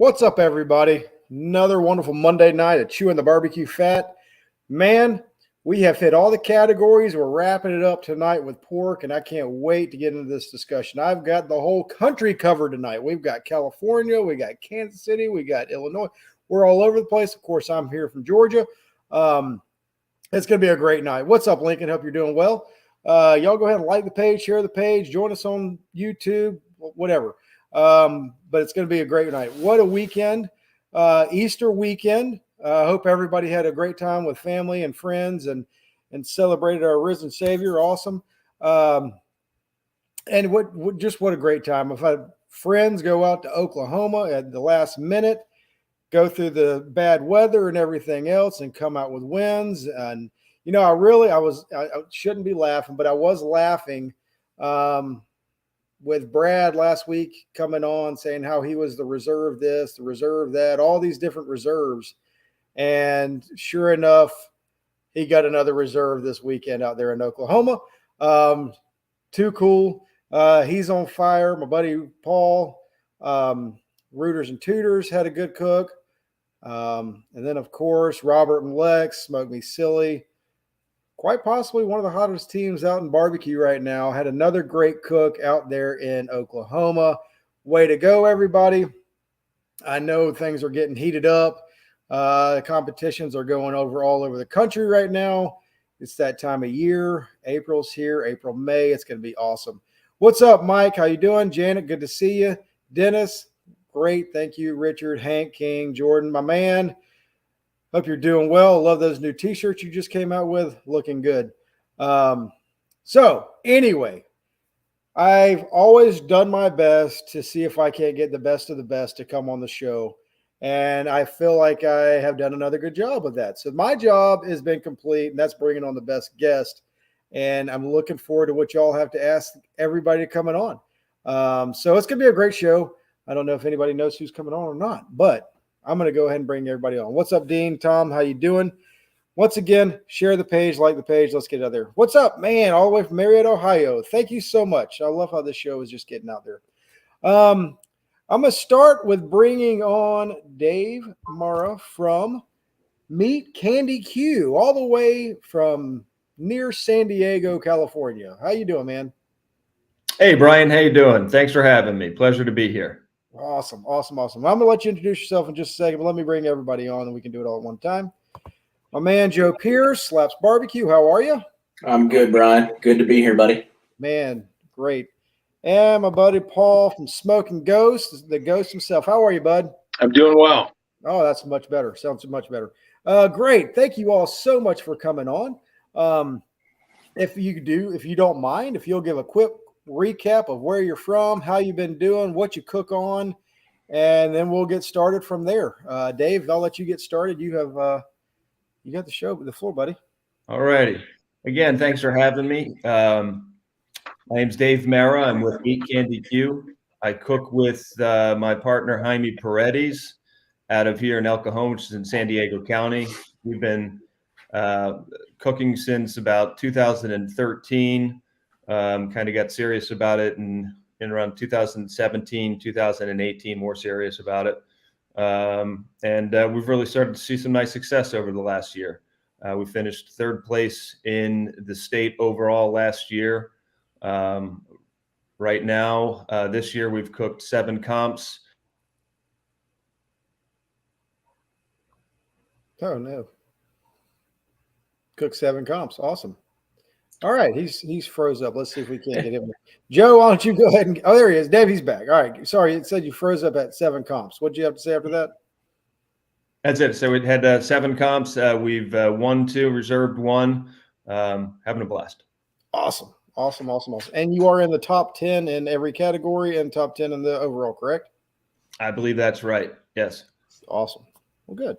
What's up, everybody? Another wonderful Monday night at Chewin the BBQ Fat. Man, we have hit all the categories. We're wrapping it up tonight with pork, and I can't wait to get into this discussion. I've got the whole country covered tonight. We've got California, we got Kansas City, we got Illinois. We're all over the place. Of course, I'm here from Georgia. It's going to be a great night. What's up, Lincoln? Hope you're doing well. Y'all go ahead and like the page, share the page, join us on YouTube, whatever. But it's going to be a great night. What a weekend. Easter weekend. I hope everybody had a great time with family and friends and celebrated our risen Savior. Awesome. And what a great time. I've had friends go out to Oklahoma at the last minute, go through the bad weather and everything else and come out with wins. And, I shouldn't be laughing, but I was laughing, with Brad last week coming on saying how he was the reserve this, the reserve that, all these different reserves. And sure enough, he got another reserve this weekend out there in Oklahoma. Too cool. He's on fire. My buddy Paul, Rooters and Tutors, had a good cook. And then, of course, Robert and Lex, Smoke Me Silly. Quite possibly one of the hottest teams out in barbecue right now. Had another great cook out there in Oklahoma. Way to go, everybody. I know things are getting heated up. Competitions are going over all over the country right now. It's that time of year. April's here, April, May. It's going to be awesome. What's up, Mike? How you doing? Janet, good to see you. Dennis, great. Thank you. Richard, Hank, King, Jordan, my man. Hope you're doing well. Love those new t-shirts you just came out with. Looking good. So anyway, I've always done my best to see if I can't get the best of the best to come on the show. And I feel like I have done another good job with that. So my job has been complete, and that's bringing on the best guest. And I'm looking forward to what y'all have to ask everybody coming on. So it's going to be a great show. I don't know if anybody knows who's coming on or not, but I'm going to go ahead and bring everybody on. What's up, Dean? Tom, how you doing? Once again, share the page, like the page. Let's get it out there. What's up, man? All the way from Marietta, Ohio. Thank you so much. I love how this show is just getting out there. I'm going to start with bringing on Dave Mara from Meat Candy Q, all the way from near San Diego, California. How you doing, man? Hey, Brian. How you doing? Thanks for having me. Pleasure to be here. Awesome. I'm going to let you introduce yourself in just a second, but let me bring everybody on and we can do it all at one time. My man, Joe Pierce, Slaps Barbecue. How are you? I'm good, Brian. Good to be here, buddy. Man, great. And my buddy Paul from Smokin Ghost, the ghost himself. How are you, bud? I'm doing well. Oh, that's much better. Sounds much better. Great. Thank you all so much for coming on. If you don't mind, if you'll give a quick recap of where you're from, how you've been doing, what you cook on, and then we'll get started from there. Dave, I'll let you get started. You have you got the floor, buddy. All righty. Again, thanks for having me. My name's Dave Mara. I'm with Meat Candy Q. I cook with my partner Jaime Paredes out of here in El Cajon, which is in San Diego County. We've been cooking since about 2013. Kind of got serious about it in around 2017, 2018, more serious about it. And we've really started to see some nice success over the last year. We finished third place in the state overall last year. Right now, this year, we've cooked 7 comps. Oh, no. Cooked 7 comps. Awesome. All right, he's froze up. Let's see if we can't get him. Joe, why don't you go ahead and – oh, there he is. Dave, he's back. All right. Sorry, it said you froze up at 7 comps. What did you have to say after that? That's it. So we had 7 comps. We've won 2, reserved 1. Having a blast. Awesome. And you are in the top 10 in every category and top 10 in the overall, correct? I believe that's right. Yes. Awesome. Well, good.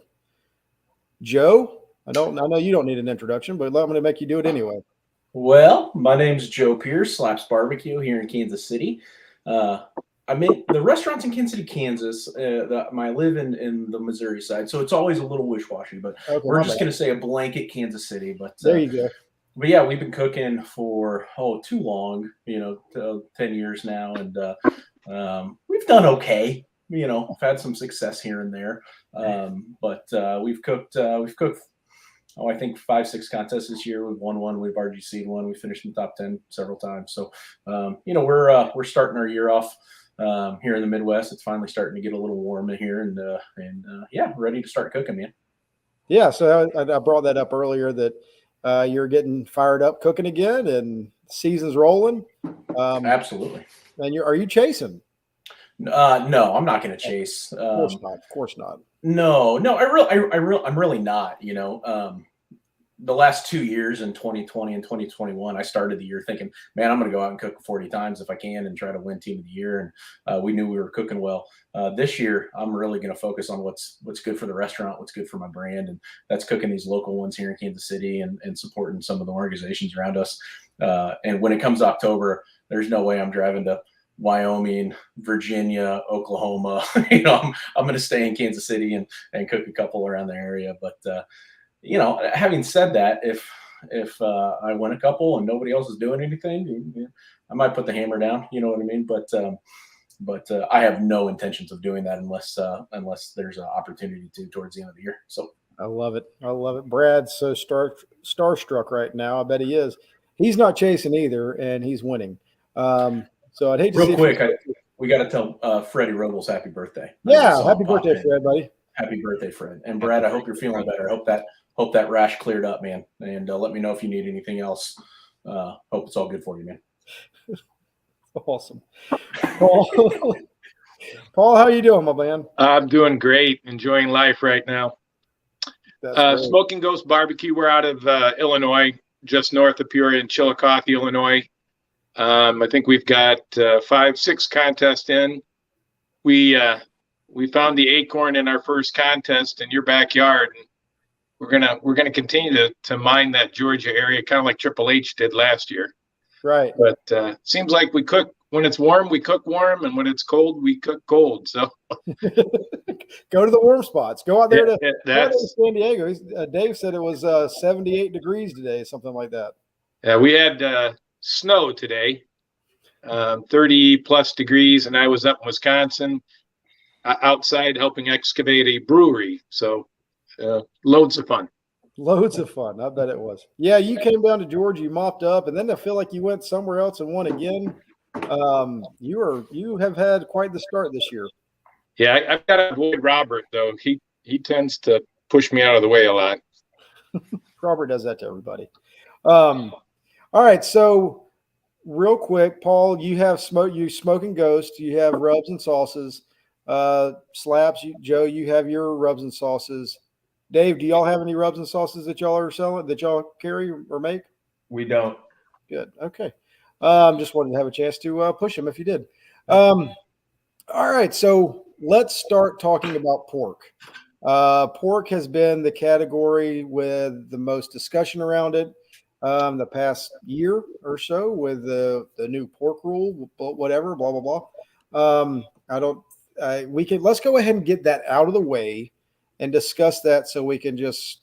Joe, I know you don't need an introduction, but I'm going to make you do it anyway. Well, my name's Joe Pierce, Slaps Barbecue here in Kansas City. I'm in the restaurants in Kansas City, Kansas. I live in the Missouri side, so it's always a little wish-washy, but okay, we're just going to say a blanket Kansas City. But there you go. But yeah, we've been cooking for too long, 10 years now, and we've done okay. I've had some success here and there. But we've cooked. Oh, I think 5-6 contests this year. We've won one. We've RGC'd one. We finished in the top 10 several times. So, we're starting our year off here in the Midwest. It's finally starting to get a little warm in here, and ready to start cooking, man. Yeah. So I brought that up earlier that you're getting fired up cooking again, and season's rolling. Absolutely. And are you chasing? No, I'm not going to chase. Of course not. Of course not. No, I'm really not. The last 2 years in 2020 and 2021, I started the year thinking, man, I'm going to go out and cook 40 times if I can and try to win team of the year. And we knew we were cooking well. This year, I'm really going to focus on what's good for the restaurant, what's good for my brand. And that's cooking these local ones here in Kansas City and supporting some of the organizations around us. And when it comes to October, there's no way I'm driving to Wyoming, Virginia, Oklahoma. I'm going to stay in Kansas City and cook a couple around the area. But, having said that, if I win a couple and nobody else is doing anything, I might put the hammer down. You know what I mean? But I have no intentions of doing that unless there's an opportunity to towards the end of the year. So I love it. I love it. Brad's so starstruck right now. I bet he is. He's not chasing either, and he's winning. So I'd hate to real quick. We got to tell Freddie Robles happy birthday. Yeah, happy birthday, Fred, buddy. Happy birthday, Fred. And Brad, I hope you're feeling better. Hope that rash cleared up, man. And let me know if you need anything else. Hope it's all good for you, man. Awesome. Paul, how you doing, my man? I'm doing great. Enjoying life right now. Smokin Ghost Barbecue. We're out of Illinois, just north of Peoria in Chillicothe, Illinois. I think we've got 5-6 contests in. We found the acorn in our first contest in your backyard. And we're gonna continue to mine that Georgia area, kind of like Triple H did last year. Right. But seems like we cook when it's warm, we cook warm, and when it's cold, we cook cold. So go to the warm spots. Go out there to San Diego. Dave said it was 78 degrees today, something like that. Yeah, we had snow today, 30 plus degrees, and I was up in Wisconsin outside helping excavate a brewery. So loads of fun. Loads of fun. I bet it was. Yeah, you came down to Georgia, you mopped up, and then I feel like you went somewhere else and won again. You have had quite the start this year. Yeah, I've got to avoid Robert though. He tends to push me out of the way a lot. Robert does that to everybody. All right, so real quick, Paul, you have Smokin Ghost, you have rubs and sauces. Slaps, Joe, you have your rubs and sauces. Dave, do y'all have any rubs and sauces that y'all are selling, that y'all carry or make? We don't. Good. Okay. Just wanted to have a chance to push them if you did. All right. So let's start talking about pork. Pork has been the category with the most discussion around it the past year or so with the new pork rule, whatever, blah, blah, blah. Let's go ahead and get that out of the way and discuss that so we can just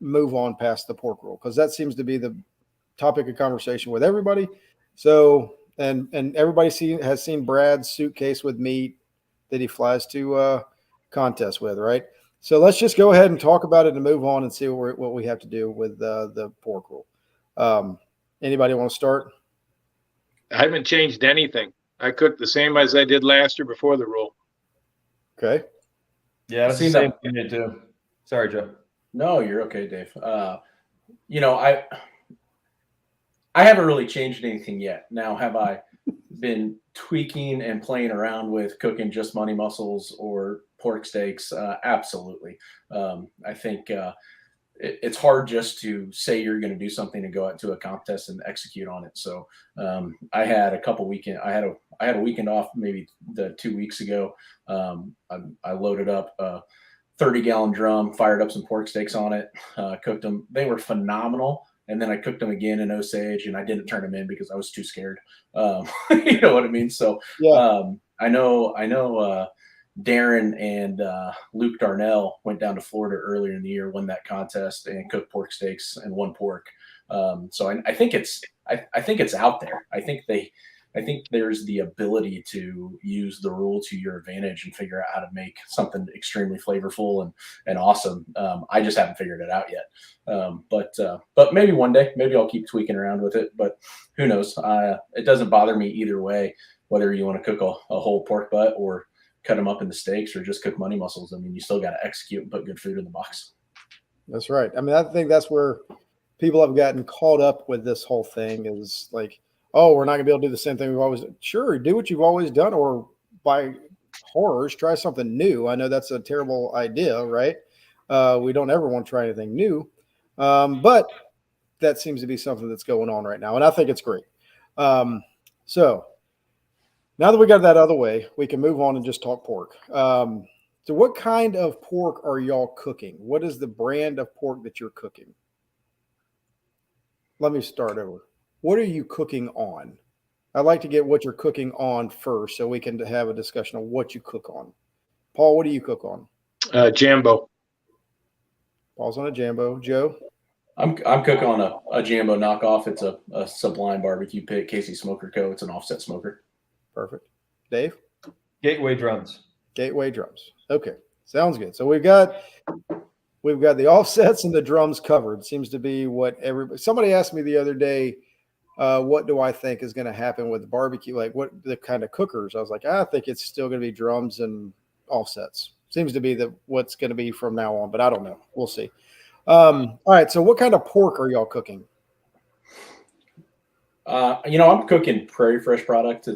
move on past the pork rule, because that seems to be the topic of conversation with everybody. So, and everybody has seen Brad's suitcase with meat that he flies to contests with, right? So let's just go ahead and talk about it and move on and see what we have to do with the pork rule. Anybody want to start? I haven't changed anything. I cooked the same as I did last year before the rule. Okay. Yeah, I've seen that too. Sorry, Joe. No, you're okay, Dave. I haven't really changed anything yet. Now, have I been tweaking and playing around with cooking just money mussels or pork steaks? Absolutely. I think it's hard just to say you're going to do something and go out to a contest and execute on it. So I had I had a weekend off maybe 2 weeks ago. I loaded up a 30-gallon drum, fired up some pork steaks on it, cooked them. They were phenomenal. And then I cooked them again in Osage, and I didn't turn them in because I was too scared. You know what I mean? So yeah. I know Darren and Luke Darnell went down to Florida earlier in the year, won that contest, and cooked pork steaks and won pork. So I think it's out there. I think I think there's the ability to use the rule to your advantage and figure out how to make something extremely flavorful and awesome. I just haven't figured it out yet. But maybe one day, maybe I'll keep tweaking around with it, but who knows? It doesn't bother me either way, whether you want to cook a whole pork butt or cut them up into steaks or just cook money muscles. I mean, you still got to execute and put good food in the box. That's right. I mean, I think that's where people have gotten caught up with this whole thing is like, oh, we're not gonna be able to do the same thing we've always done. Sure, do what you've always done, or by horrors, try something new. I know that's a terrible idea, right? We don't ever want to try anything new. But that seems to be something that's going on right now. And I think it's great. So now that we got that out of the way, we can move on and just talk pork. So what kind of pork are y'all cooking? What is the brand of pork that you're cooking? Let me start over. What are you cooking on? I'd like to get what you're cooking on first so we can have a discussion on what you cook on. Paul, what do you cook on? Jambo. Paul's on a Jambo. Joe? I'm cooking on a Jambo knockoff. It's a Sublime barbecue pit, Casey Smoker Co. It's an offset smoker. Perfect. Dave? Gateway drums. Gateway drums. Okay. Sounds good. So we've got the offsets and the drums covered. Seems to be what somebody asked me the other day, what do I think is going to happen with the barbecue? Like what the kind of cookers? I was like, I think it's still going to be drums and offsets. Seems to be what's going to be from now on, but I don't know. We'll see. All right. So what kind of pork are y'all cooking? I'm cooking Prairie Fresh product.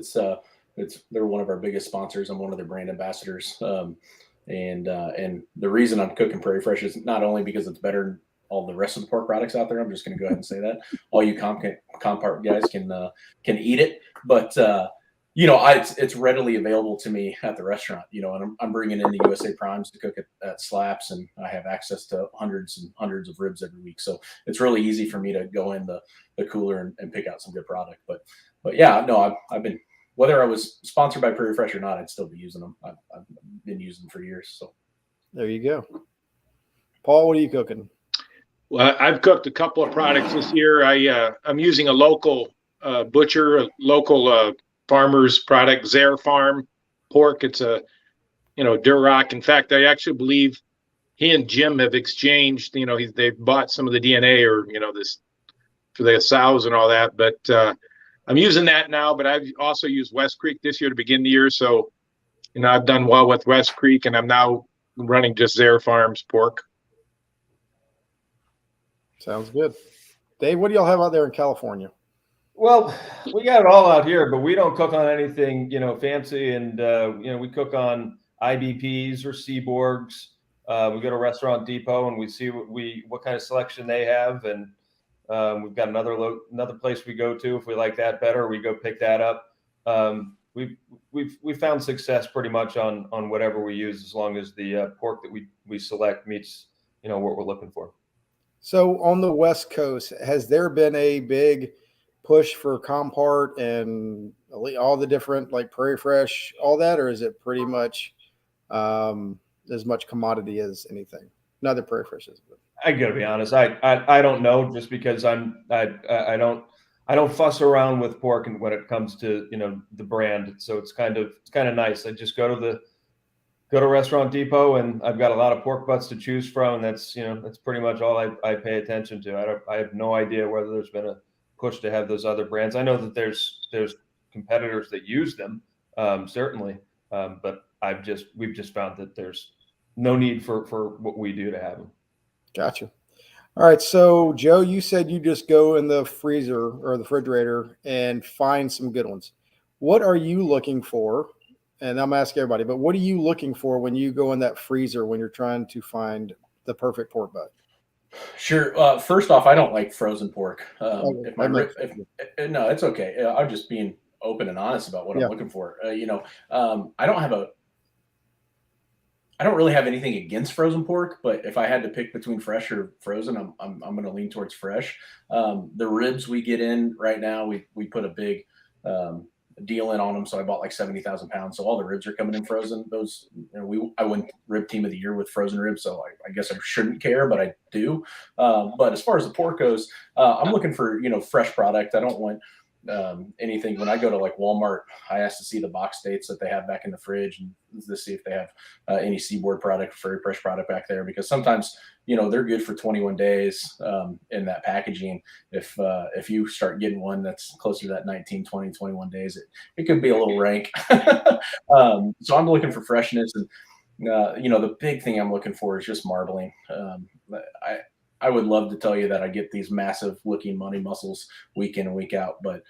They're one of our biggest sponsors. I'm one of their brand ambassadors. And the reason I'm cooking Prairie Fresh is not only because it's better than all the rest of the pork products out there. I'm just going to go ahead and say that all you Compart guys can eat it, but it's readily available to me at the restaurant. And I'm bringing in the USA Primes to cook at Slaps, and I have access to hundreds and hundreds of ribs every week. So it's really easy for me to go in the cooler and pick out some good product. But yeah, no, I've been. Whether I was sponsored by Prairie Fresh or not, I'd still be using them. I've been using them for years. So there you go. Paul, what are you cooking? Well, I've cooked a couple of products this year. I'm using a local butcher, a local farmer's product, Zare Farm pork. It's a Duroc. In fact, I actually believe he and Jim have exchanged. They've bought some of the DNA or this for the sows and all that, but. I'm using that now, but I've also used West Creek this year to begin the year. So, I've done well with West Creek, and I'm now running just Zare Farms pork. Sounds good. Dave, what do y'all have out there in California? Well, we got it all out here, but we don't cook on anything, fancy. And, we cook on IBPs or Seaborgs. We go to Restaurant Depot and we see what kind of selection they have. And, we've got another place we go to if we like that better. We go pick that up. We've found success pretty much on whatever we use, as long as the pork that we select meets what we're looking for. So on the West Coast, has there been a big push for Compart and all the different like Prairie Fresh, all that, or is it pretty much as much commodity as anything? Not that Prairie Fresh is, but. I gotta be honest. I don't know, just because I don't fuss around with pork and when it comes to the brand. So it's kind of nice. I just go to Restaurant Depot and I've got a lot of pork butts to choose from, and that's pretty much all I pay attention to. I have no idea whether there's been a push to have those other brands. I know that there's competitors that use them, certainly, but we've just found that there's no need for what we do to have them. Gotcha. All right. So, Joe, you said you just go in the freezer or the refrigerator and find some good ones. What are you looking for? And I'm asking everybody, but what are you looking for when you go in that freezer when you're trying to find the perfect pork butt? Sure. First off, I don't like frozen pork. No, it's okay. I'm just being open and honest about what I'm looking for. I don't really have anything against frozen pork, but if I had to pick between fresh or frozen, I'm going to lean towards fresh. The ribs we get in right now, we put a big deal in on them, so I bought like 70,000 pounds. So all the ribs are coming in frozen. Those I won Rib Team of the Year with frozen ribs, so I guess I shouldn't care, but I do. But as far as the pork goes, I'm looking for fresh product. I don't want anything. When I go to like Walmart, I ask to see the box dates that they have back in the fridge and to see if they have any Seaboard product, Furry Fresh product back there, because sometimes, they're good for 21 days in that packaging. If you start getting one that's closer to that 19, 20, 21 days, it could be a little rank. So I'm looking for freshness, and the big thing I'm looking for is just marbling. I would love to tell you that I get these massive looking money muscles week in and week out, but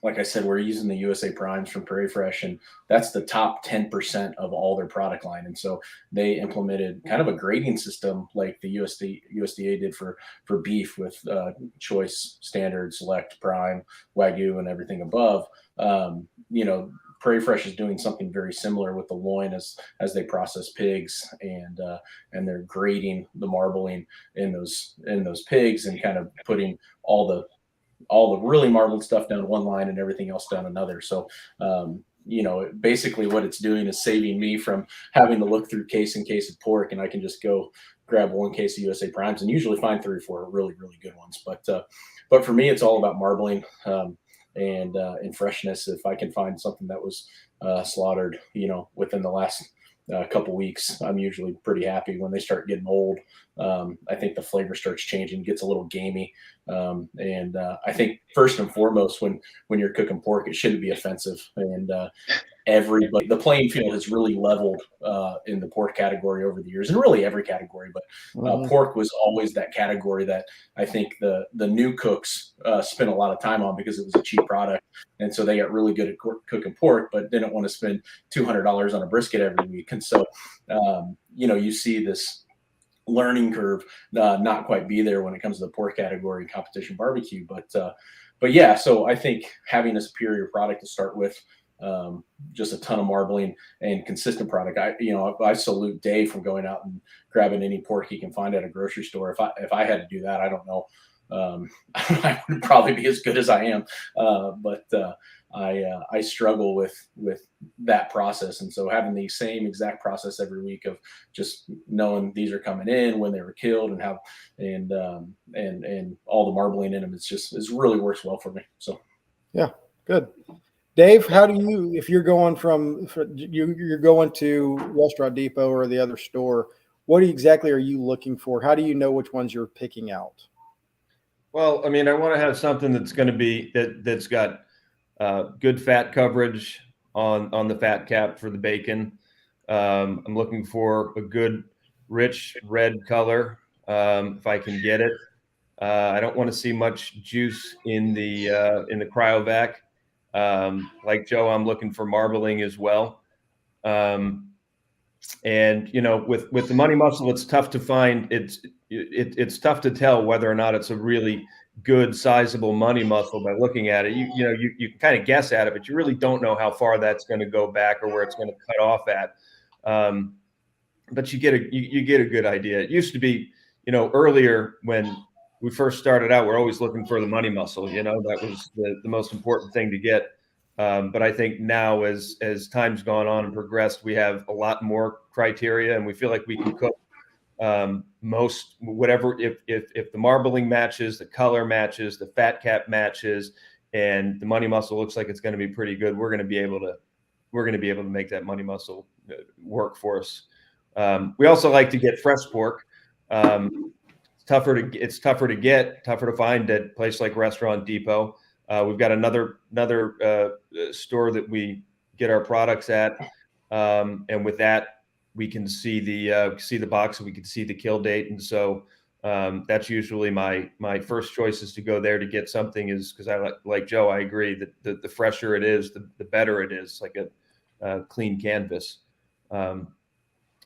like I said, we're using the USA Primes from Prairie Fresh, and that's the top 10% of all their product line. And so they implemented kind of a grading system like the USDA did for beef with choice, standard, select, prime, Wagyu, and everything above. Prairie Fresh is doing something very similar with the loin as they process pigs, and they're grading the marbling in those pigs and kind of putting all the really marbled stuff down one line and everything else down another. So basically what it's doing is saving me from having to look through case of pork, and I can just go grab one case of USA Primes and usually find 3 or 4 really, really good ones. But for me, it's all about marbling. And freshness. If I can find something that was slaughtered, within the last couple weeks, I'm usually pretty happy. When they start getting old, I think the flavor starts changing, gets a little gamey. And I think first and foremost, when you're cooking pork, it shouldn't be offensive. And the playing field has really leveled in the pork category over the years, and really every category. But pork was always that category that I think the new cooks spent a lot of time on, because it was a cheap product, and so they got really good at cooking pork, but didn't want to spend $200 on a brisket every week. And so you see this learning curve not quite be there when it comes to the pork category competition barbecue. But yeah, so I think having a superior product to start with, just a ton of marbling and consistent product. I salute Dave from going out and grabbing any pork he can find at a grocery store. If I had to do that, I don't know. I would probably be as good as I am. But I struggle with that process. And so having the same exact process every week of just knowing these are coming in, when they were killed, and how, and all the marbling in them, it really works well for me. So, yeah, good. Dave, how do you, if you're going you're going to Restaurant Depot or the other store, what exactly are you looking for? How do you know which ones you're picking out? Well, I mean, I want to have something that's going to be that's got good fat coverage on the fat cap for the bacon. I'm looking for a good, rich red color if I can get it. I don't want to see much juice in the cryovac. Like Joe, I'm looking for marbling as well. And with the money muscle, it's tough to find. It's tough to tell whether or not it's a really good, sizable money muscle by looking at it. You can kind of guess at it, but you really don't know how far that's going to go back or where it's going to cut off at. But you get a good idea. It used to be, earlier when we first started out, we're always looking for the money muscle. That was the most important thing to get. But I think now, as time's gone on and progressed, we have a lot more criteria, and we feel like we can cook most whatever. If the marbling matches, the color matches, the fat cap matches, and the money muscle looks like it's going to be pretty good, we're going to be able to make that money muscle work for us. We also like to get fresh pork. It's tougher to find at a place like Restaurant Depot. We've got another store that we get our products at, and with that, we can see the box and we can see the kill date. And so that's usually my first choice is to go there to get something, is because I like Joe. I agree that the fresher it is, the better it is, like a clean canvas.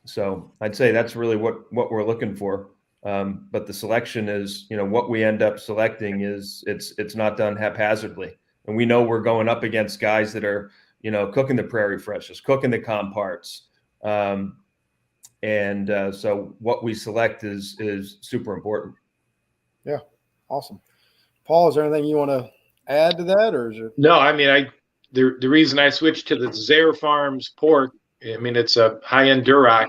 So I'd say that's really what we're looking for. But the selection is, what we end up selecting is it's not done haphazardly. And we know we're going up against guys that are, cooking the Prairie Freshes, cooking the comparts. So what we select is super important. Yeah. Awesome. Paul, is there anything you want to add to that, or is it? No, I mean, the reason I switched to the Zaire Farms pork, I mean, it's a high-end Duroc,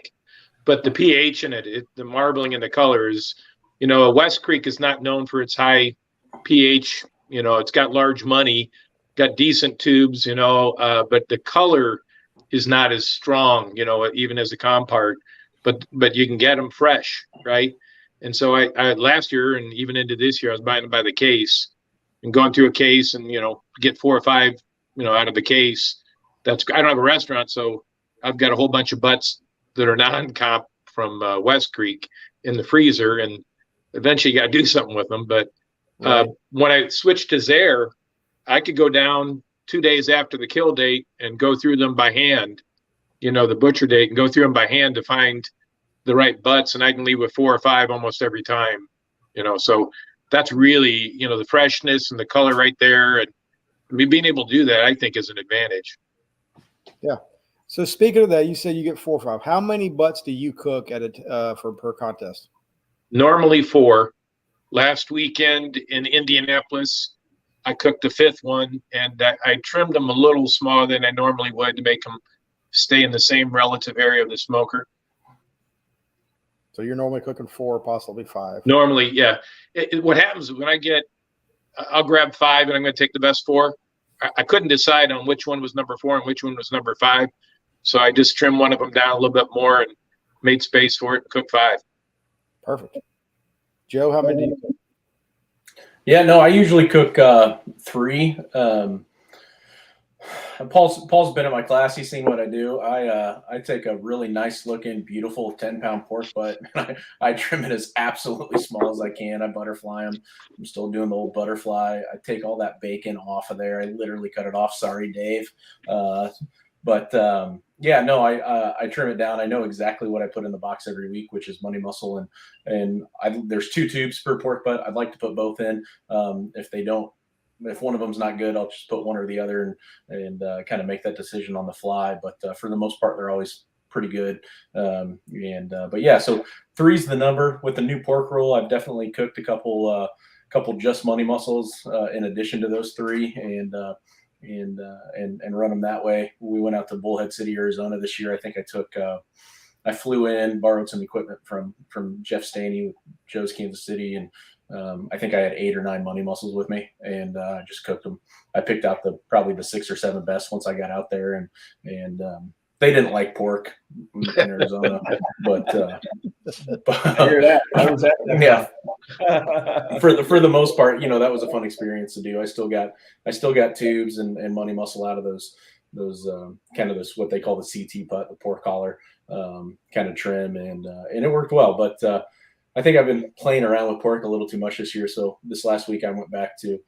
but the pH in it, the marbling and the colors, West Creek is not known for its high pH It's got large money, got decent tubes, but the color is not as strong, even as a comp part. But you can get them fresh, right? And so I last year and even into this year, I was buying them by the case and going through a case and get 4 or 5 out of the case. I don't have a restaurant, so I've got a whole bunch of butts that are non-comp from West Creek in the freezer, and eventually you got to do something with them. But when I switched to Zaire, I could go down 2 days after the kill date and go through them by hand, the butcher date, and go through them by hand to find the right butts, and I can leave with 4 or 5 almost every time, so that's really, the freshness and the color right there. And being able to do that, I think, is an advantage. Yeah. So speaking of that, you said you get 4 or 5. How many butts do you cook at for per contest? Normally 4. Last weekend in Indianapolis, I cooked the 5th one, and I trimmed them a little smaller than I normally would to make them stay in the same relative area of the smoker. So you're normally cooking 4, possibly 5. Normally, yeah. What happens is when I'll grab 5 and I'm going to take the best 4. I couldn't decide on which one was number 4 and which one was number 5. So I just trimmed one of them down a little bit more and made space for it and cooked 5. Perfect. Joe, how many do you cook? Yeah, no, I usually cook 3. Paul's been at my class. He's seen what I do. I take a really nice looking, beautiful 10-pound pork butt. I trim it as absolutely small as I can. I butterfly them. I'm still doing the old butterfly. I take all that bacon off of there. I literally cut it off. Sorry, Dave. Yeah, no, I trim it down. I know exactly what I put in the box every week, which is money muscle, and there's 2 tubes per pork butt. I'd like to put both in. If one of them's not good, I'll just put one or the other and kind of make that decision on the fly. But for the most part, they're always pretty good. But yeah, so 3's the number. With the new pork roll, I've definitely cooked a couple just money muscles in addition to those 3, and run them that way. We went out to Bullhead City, Arizona this year. I think I flew in, borrowed some equipment from Jeff Staney, Joe's Kansas City, and I think I had 8 or 9 money muscles with me, and I just cooked them. I picked out probably the 6 or 7 best once I got out there, and they didn't like pork in Arizona, but I hear that. How was that? Yeah. For the most part, that was a fun experience to do. I still got tubes and money muscle out of those kind of this what they call the CT putt, the pork collar kind of trim, and it worked well. But I think I've been playing around with pork a little too much this year. So this last week I went back to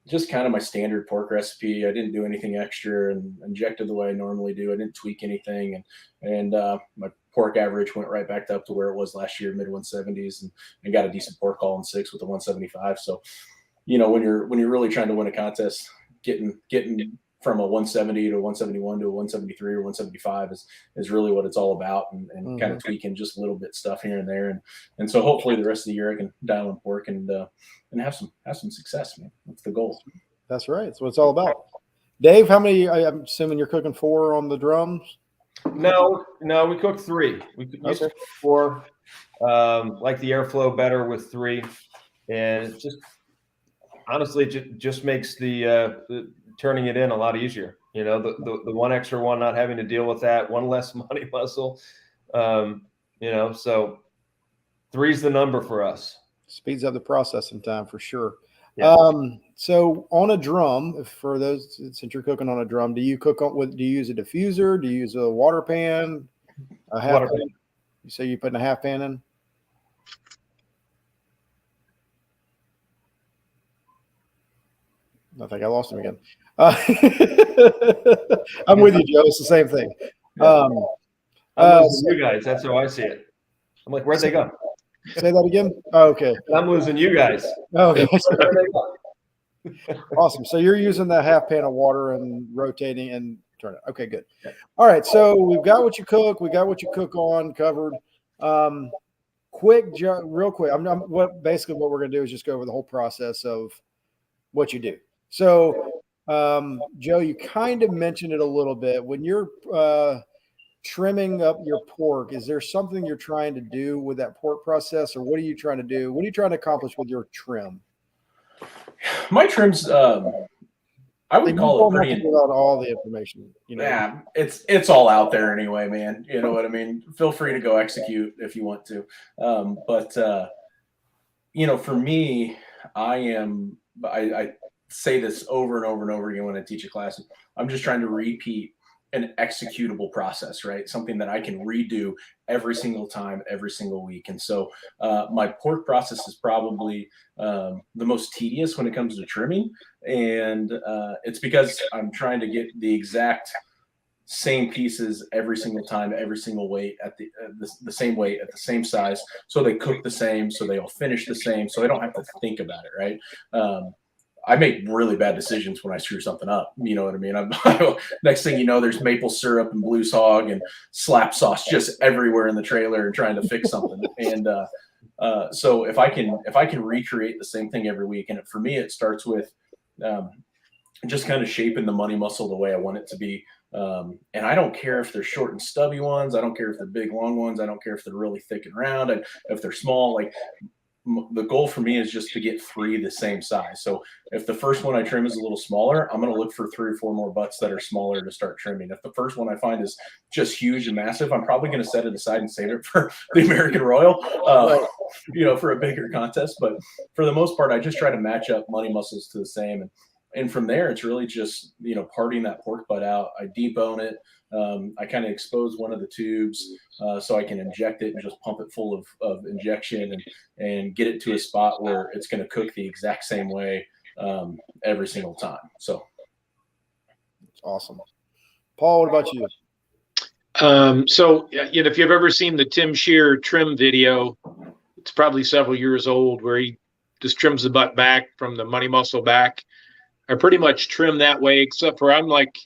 just kind of my standard pork recipe. I didn't do anything extra and injected the way I normally do. I didn't tweak anything, and my pork average went right back up to where it was last year, mid 170s, and got a decent pork haul in 6 with the 175. So, when you're really trying to win a contest, getting from a 170 to a 171 to a 173 or 175 is really what it's all about, and kind of tweaking just a little bit stuff here and there. And so hopefully the rest of the year I can dial in pork and have some success, man. That's the goal. That's right. That's what it's all about. Dave, how many? I'm assuming you're cooking 4 on the drums. No, we cooked 3. We used to cook 4. Like the airflow better with 3, and it just honestly just makes the turning it in a lot easier. The one extra one, not having to deal with that, one less money muscle. So 3's the number for us. Speeds up the processing time for sure. Yeah. So on a drum, for those, since you're cooking on a drum, do you use a diffuser? Do you use a water pan? A half Water pan? pan. You say you're putting a half pan in? I think I lost him again. I'm with you, Joe. It's the same thing. I'm losing you guys. That's how I see it. I'm like, where'd they go? Say that again. Oh, okay. I'm losing you guys. Oh, okay. Where'd they go? Awesome. So you're using the half pan of water and rotating and turn it. Okay, good. All right. So we've got what you cook. We got what you cook on covered. Real quick. Basically what we're going to do is just go over the whole process of what you do. So, Joe, you kind of mentioned it a little bit. When you're trimming up your pork, is there something you're trying to do with that pork process, or what are you trying to do? What are you trying to accomplish with your trim? My trims, I would call it pretty. Without all the information, you know. Yeah, it's all out there anyway, man. You know what I mean? Feel free to go execute if you want to. But you know, for me, I say this over and over and over again when I teach a class. I'm just trying to repeat an executable process, right? Something that I can redo every single time, every single week. And so my pork process is probably the most tedious when it comes to trimming. And it's because I'm trying to get the exact same pieces every single time, every single weight at the same weight at the same size. So they cook the same, so they all finish the same. So I don't have to think about it, right? I make really bad decisions when I screw something up. You know what I mean? Next thing you know, there's maple syrup and Blues Hog and slap sauce just everywhere in the trailer and trying to fix something. And so if I can recreate the same thing every week, and for me, it starts with just kind of shaping the money muscle the way I want it to be. And I don't care if they're short and stubby ones. I don't care if they're big, long ones. I don't care if they're really thick and round. And if they're small, like the goal for me is just to get 3 the same size. So if the first one I trim is a little smaller, I'm going to look for 3 or 4 more butts that are smaller to start trimming. If the first one I find is just huge and massive, I'm probably going to set it aside and save it for the American Royal, you know, for a bigger contest. But for the most part, I just try to match up money muscles to the same. And from there, it's really just, you know, parting that pork butt out. I debone it. I kind of expose one of the tubes so I can inject it and just pump it full of injection and get it to a spot where it's going to cook the exact same way every single time. So awesome. Paul, what about you? So, you know, if you've ever seen the Tim Shear trim video, it's probably several years old, where he just trims the butt back from the money muscle back. I pretty much trim that way, except for I'm like,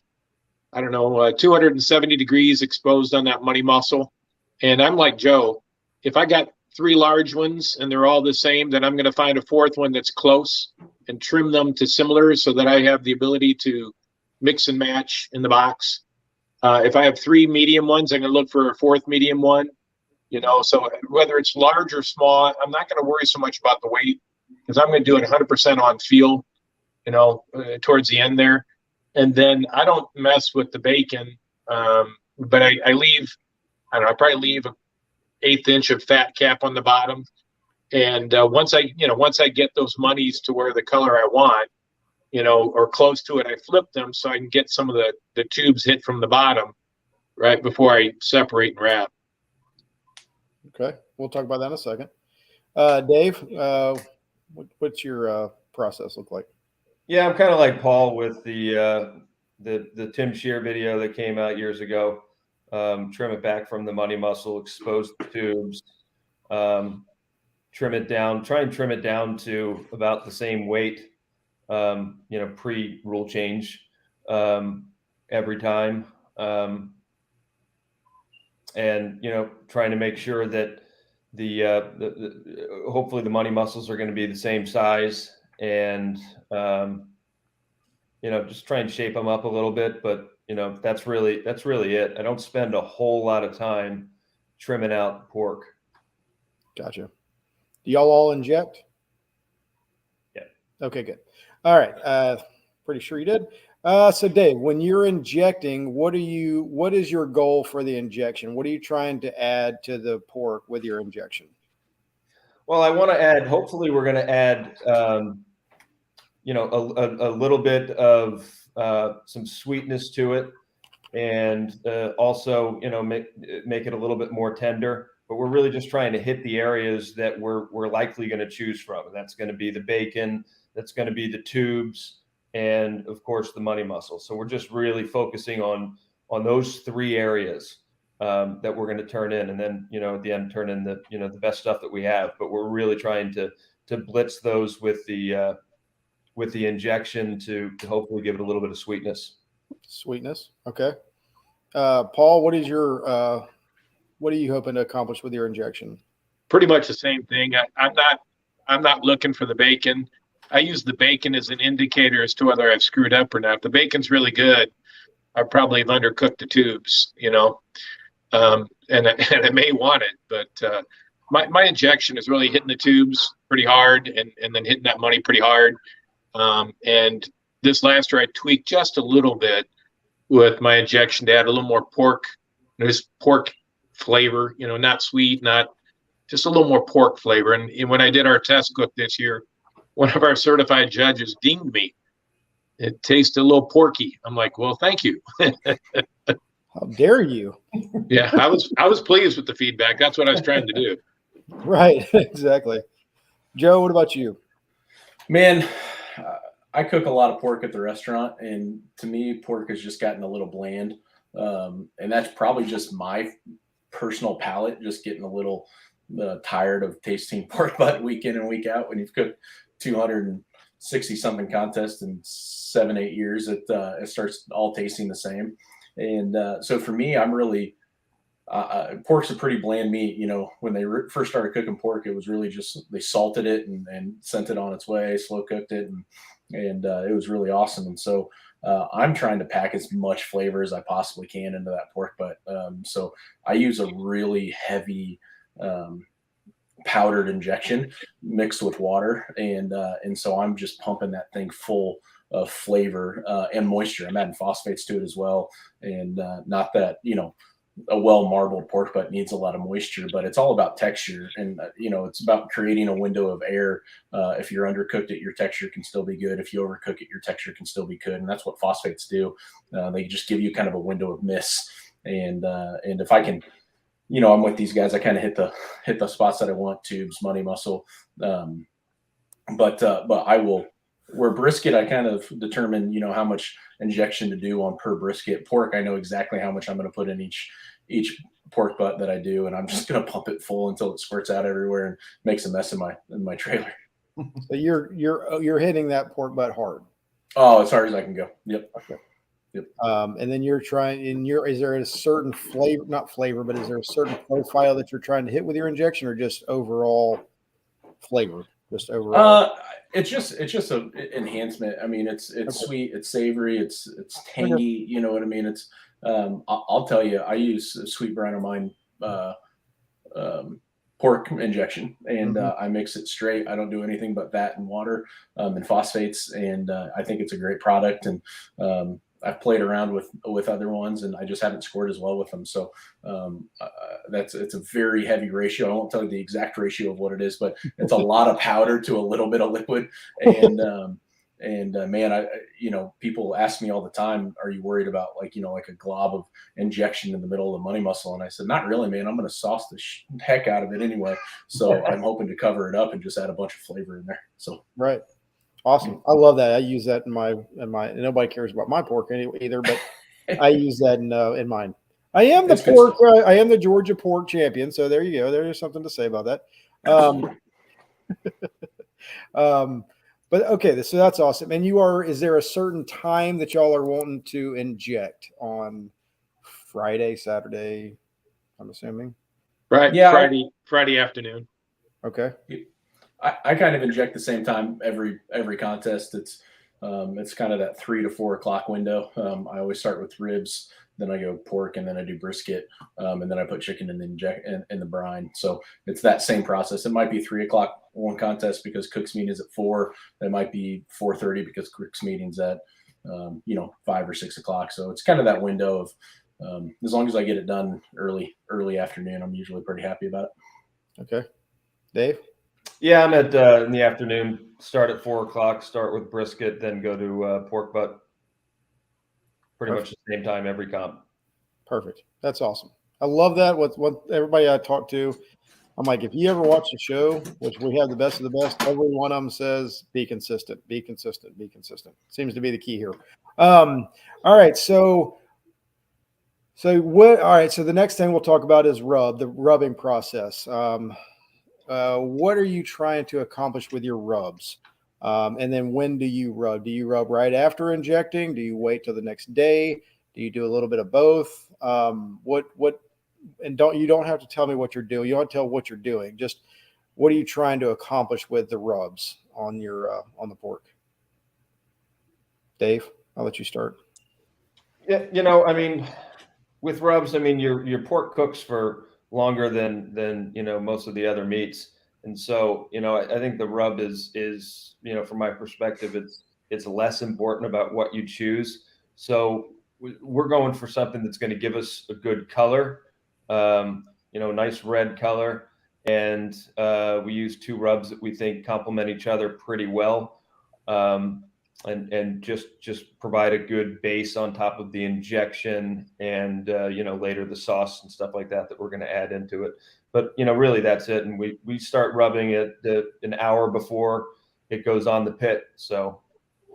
I don't know, 270 degrees exposed on that money muscle. And I'm like Joe, if I got 3 large ones and they're all the same, then I'm going to find a 4th one that's close and trim them to similar so that I have the ability to mix and match in the box. If I have 3 medium ones, I'm going to look for a 4th medium one, you know. So whether it's large or small, I'm not going to worry so much about the weight, because I'm going to do it 100% on feel, you know, towards the end there. And then I don't mess with the bacon, but I leave, I don't know, I probably leave an 1/8 inch of fat cap on the bottom. And once I get those monies to where the color I want, you know, or close to it, I flip them so I can get some of the tubes hit from the bottom right before I separate and wrap. Okay, we'll talk about that in a second. Dave, what's your process look like? Yeah, I'm kind of like Paul with the Tim Shear video that came out years ago. Trim it back from the money muscle, expose the tubes, trim it down, try and trim it down to about the same weight, you know, pre-rule change every time. And, you know, trying to make sure that hopefully the money muscles are going to be the same size, and you know, just try and shape them up a little bit. But, you know, that's really it. I don't spend a whole lot of time trimming out pork. Gotcha. Do y'all all inject? Yeah. Okay, good. All right. Pretty sure you did. So Dave, when you're injecting, what is your goal for the injection? What are you trying to add to the pork with your injection? Well, I want to add, hopefully we're going to add, you know, a little bit of some sweetness to it, and also, you know, make it a little bit more tender. But we're really just trying to hit the areas that we're likely going to choose from. And that's going to be the bacon, that's going to be the tubes, and of course the money muscle. So we're just really focusing on those 3 areas that we're going to turn in, and then, you know, at the end turn in the, you know, the best stuff that we have. But we're really trying to blitz those with the injection to hopefully give it a little bit of sweetness. Sweetness. Okay. Paul, what are you hoping to accomplish with your injection? Pretty much the same thing. I'm not looking for the bacon. I use the bacon as an indicator as to whether I've screwed up or not. If the bacon's really good, I probably have undercooked the tubes, you know, and I may want it, but my injection is really hitting the tubes pretty hard and then hitting that money pretty hard. And this last year I tweaked just a little bit with my injection to add a little more pork. There's pork flavor, not sweet, not just a little more pork flavor. And when I did our test cook this year, one of our certified judges dinged me. It tasted a little porky. I'm like, well, thank you. How dare you? Yeah, I was pleased with the feedback. That's what I was trying to do. Right, exactly. Joe, what about you? Man, I cook a lot of pork at the restaurant, and to me, pork has just gotten a little bland. And that's probably just my personal palate, just getting a little tired of tasting pork butt week in and week out. When you've cooked 260 something contests in 7-8 years, it starts all tasting the same. And so for me, I'm really pork's a pretty bland meat. When they first started cooking pork, it was really just they salted it and sent it on its way, slow cooked it, and it was really awesome. And so I'm trying to pack as much flavor as I possibly can into that pork butt. So I use a really heavy powdered injection mixed with water, and so I'm just pumping that thing full of flavor and moisture. I'm adding phosphates to it as well, and not that a well marbled pork butt needs a lot of moisture, but it's all about texture, and it's about creating a window of air. If you're undercooked it, your texture can still be good. If you overcook it, your texture can still be good, and that's what phosphates do. They just give you kind of a window of miss, and if I can, I'm with these guys, I kind of hit the spots that I want: tubes, money muscle, but I will. Where brisket, I kind of determine, how much injection to do on per brisket. Pork, I know exactly how much I'm going to put in each pork butt that I do, and I'm just going to pump it full until it squirts out everywhere and makes a mess in my trailer. So you're hitting that pork butt hard. Oh, as hard as I can go. Yep. Okay. Yep. And then you're trying. Is there a certain flavor? Not flavor, but is there a certain profile that you're trying to hit with your injection, or just overall flavor? Just overall. It's just an enhancement. I mean, it's okay. Sweet, it's savory, it's tangy. Okay. You know what I mean? It's I'll tell you, I use Sweet Brine of Mine pork injection, and I mix it straight. I don't do anything but that and water and phosphates, and I think it's a great product. And I've played around with other ones, and I just haven't scored as well with them. So it's a very heavy ratio. I won't tell you the exact ratio of what it is, but it's a lot of powder to a little bit of liquid. And man, people ask me all the time, are you worried about like a glob of injection in the middle of the money muscle? And I said, not really, man. I'm going to sauce the heck out of it anyway. So I'm hoping to cover it up and just add a bunch of flavor in there. So right. Awesome. I love that. I use that in my nobody cares about my pork either, but I use that in mine. I am the pork. I am the Georgia pork champion. So there you go. There's something to say about that. But okay, so that's awesome. And is there a certain time that y'all are wanting to inject on Friday, Saturday? I'm assuming. Right. Yeah. Friday afternoon. Okay. I kind of inject the same time every contest. It's kind of that 3 to 4 o'clock window. I always start with ribs, then I go pork, and then I do brisket, and then I put chicken in the brine. So it's that same process. It might be 3 o'clock one contest because Cook's meeting is at 4. It might be 4:30 because Cook's meeting's at 5 or 6 o'clock. So it's kind of that window of as long as I get it done early afternoon, I'm usually pretty happy about it. Okay, Dave. Yeah, I'm at in the afternoon. Start at 4 o'clock. Start with brisket, then go to pork butt. Pretty much the same time every comp. Perfect. That's awesome. I love that. What everybody I talk to, I'm like, if you ever watch the show, which we have the best of the best, every one of them says, "Be consistent. Be consistent. Be consistent." Seems to be the key here. All right. So what? All right. So the next thing we'll talk about is the rubbing process. What are you trying to accomplish with your rubs? And then when do you rub? Do you rub right after injecting? Do you wait till the next day? Do you do a little bit of both? And you don't have to tell me what you're doing. You don't tell what you're doing. Just what are you trying to accomplish with the rubs on on the pork? Dave, I'll let you start. Yeah, I mean, with rubs, I mean your pork cooks for longer than most of the other meats. And so, I think the rub is, from my perspective, it's less important about what you choose. So we're going for something that's going to give us a good color, nice red color. And we use 2 rubs that we think complement each other pretty well. And just provide a good base on top of the injection and, later the sauce and stuff like that we're going to add into it. But, really that's it. And we start rubbing it an hour before it goes on the pit. So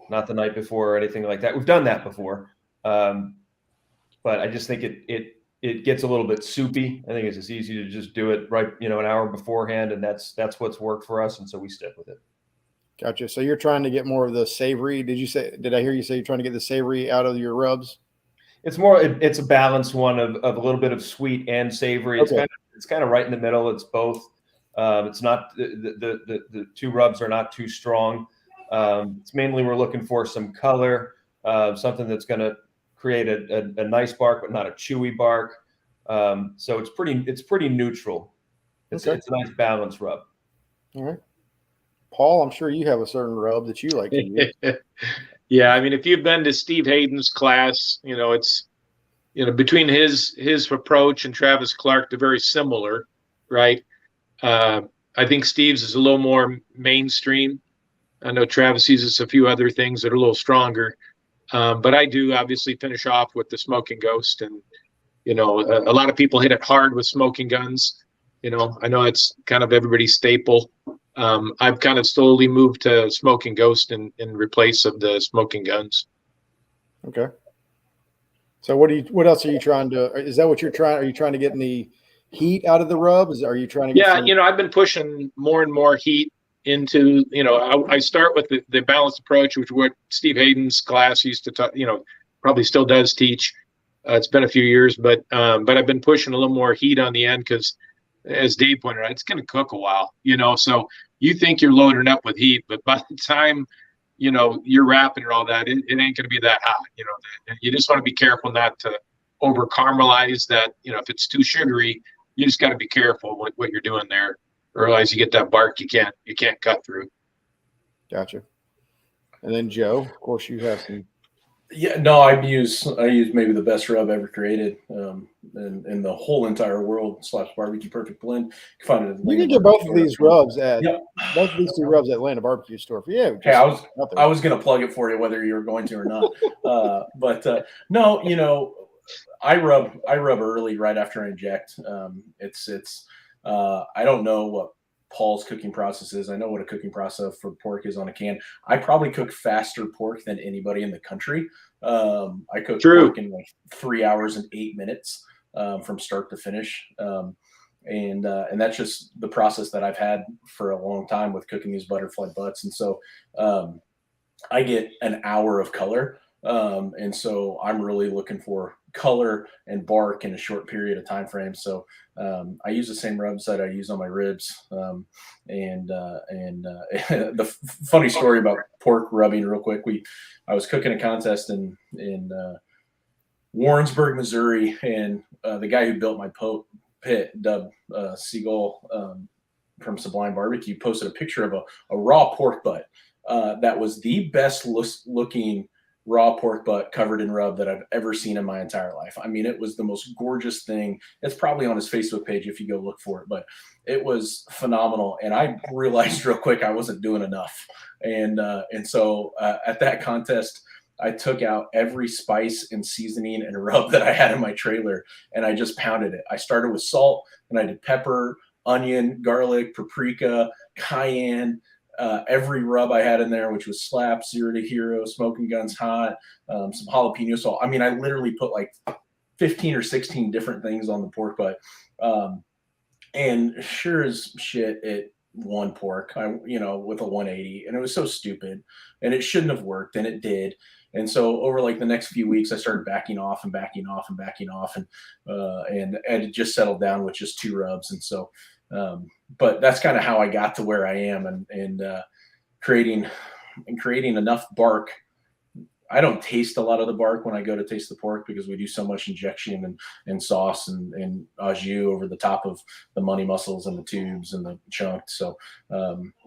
not the night before or anything like that. We've done that before. But I just think it gets a little bit soupy. I think it's just easy to just do it right, an hour beforehand. And that's what's worked for us. And so we stick with it. Gotcha. So you're trying to get more of the savory. Did I hear you say you're trying to get the savory out of your rubs? It's a balanced one of a little bit of sweet and savory. Okay. It's kind of right in the middle. It's both. It's not the 2 rubs are not too strong. It's mainly we're looking for some color, something that's going to create a nice bark, but not a chewy bark. So it's pretty neutral. It's a nice balanced rub. All right. Paul, I'm sure you have a certain rub that you like to use. Yeah, I mean, if you've been to Steve Hayden's class, it's between his approach and Travis Clark, they're very similar, right? I think Steve's is a little more mainstream. I know Travis uses a few other things that are a little stronger, but I do obviously finish off with the Smokin Ghost, and a lot of people hit it hard with smoking guns. I know it's kind of everybody's staple. I've kind of slowly moved to Smokin Ghost in replace of the smoking guns. Okay. So what else are you trying to? Is that what you're trying? Are you trying to get any heat out of the rubs? Are you trying to get? Yeah, I've been pushing more and more heat into. I start with the balanced approach, which what Steve Hayden's class used to talk. Probably still does teach. It's been a few years, but I've been pushing a little more heat on the end because, as Dave pointed out, it's going to cook a while, so you think you're loading up with heat, but by the time, you're wrapping and all that, it ain't going to be that hot. You just want to be careful not to over caramelize that. If it's too sugary, you just got to be careful what you're doing there. Otherwise you get that bark you can't cut through. Gotcha. And then Joe, of course you have some. Yeah, no, I use maybe the best rub ever created in the whole entire world. Slaps Barbecue Perfect Blend. You can find it. You can get both of these rubs at both of these 2 rubs at Atlanta Barbecue Store. Yeah. Hey, I was gonna plug it for you whether you were going to or not. But no, I rub early right after I inject. I don't know what Paul's cooking process is. I know what a cooking process for pork is on a can. I probably cook faster pork than anybody in the country. I cook pork in like 3 hours and 8 minutes from start to finish. And that's just the process that I've had for a long time with cooking these butterfly butts. And so I get an hour of color. And so I'm really looking for color and bark in a short period of time frame. So I use the same rubs that I use on my ribs. The funny story about pork rubbing real quick. I was cooking a contest in Warrensburg, Missouri, and the guy who built my pit, Dub Siegel from Sublime Barbecue, posted a picture of a raw pork butt that was the best looking raw pork butt covered in rub that I've ever seen in my entire life. I mean, it was the most gorgeous thing. It's probably on his Facebook page if you go look for it, but it was phenomenal. And I realized real quick I wasn't doing enough. And so at that contest, I took out every spice and seasoning and rub that I had in my trailer, and I just pounded it. I started with salt, and I did pepper, onion, garlic, paprika, cayenne, every rub I had in there, which was Slap, Zero to Hero, Smoking Guns Hot, some jalapeno salt. I mean, I literally put like 15 or 16 different things on the pork butt. And sure as shit, it won pork, with a 180. And it was so stupid. And it shouldn't have worked, and it did. And so over like the next few weeks, I started backing off. And it just settled down with just 2 rubs. And so but that's kind of how I got to where I am, and creating enough bark. I don't taste a lot of the bark when I go to taste the pork because we do so much injection and sauce and au jus over the top of the money mussels and the tubes and the chunks. So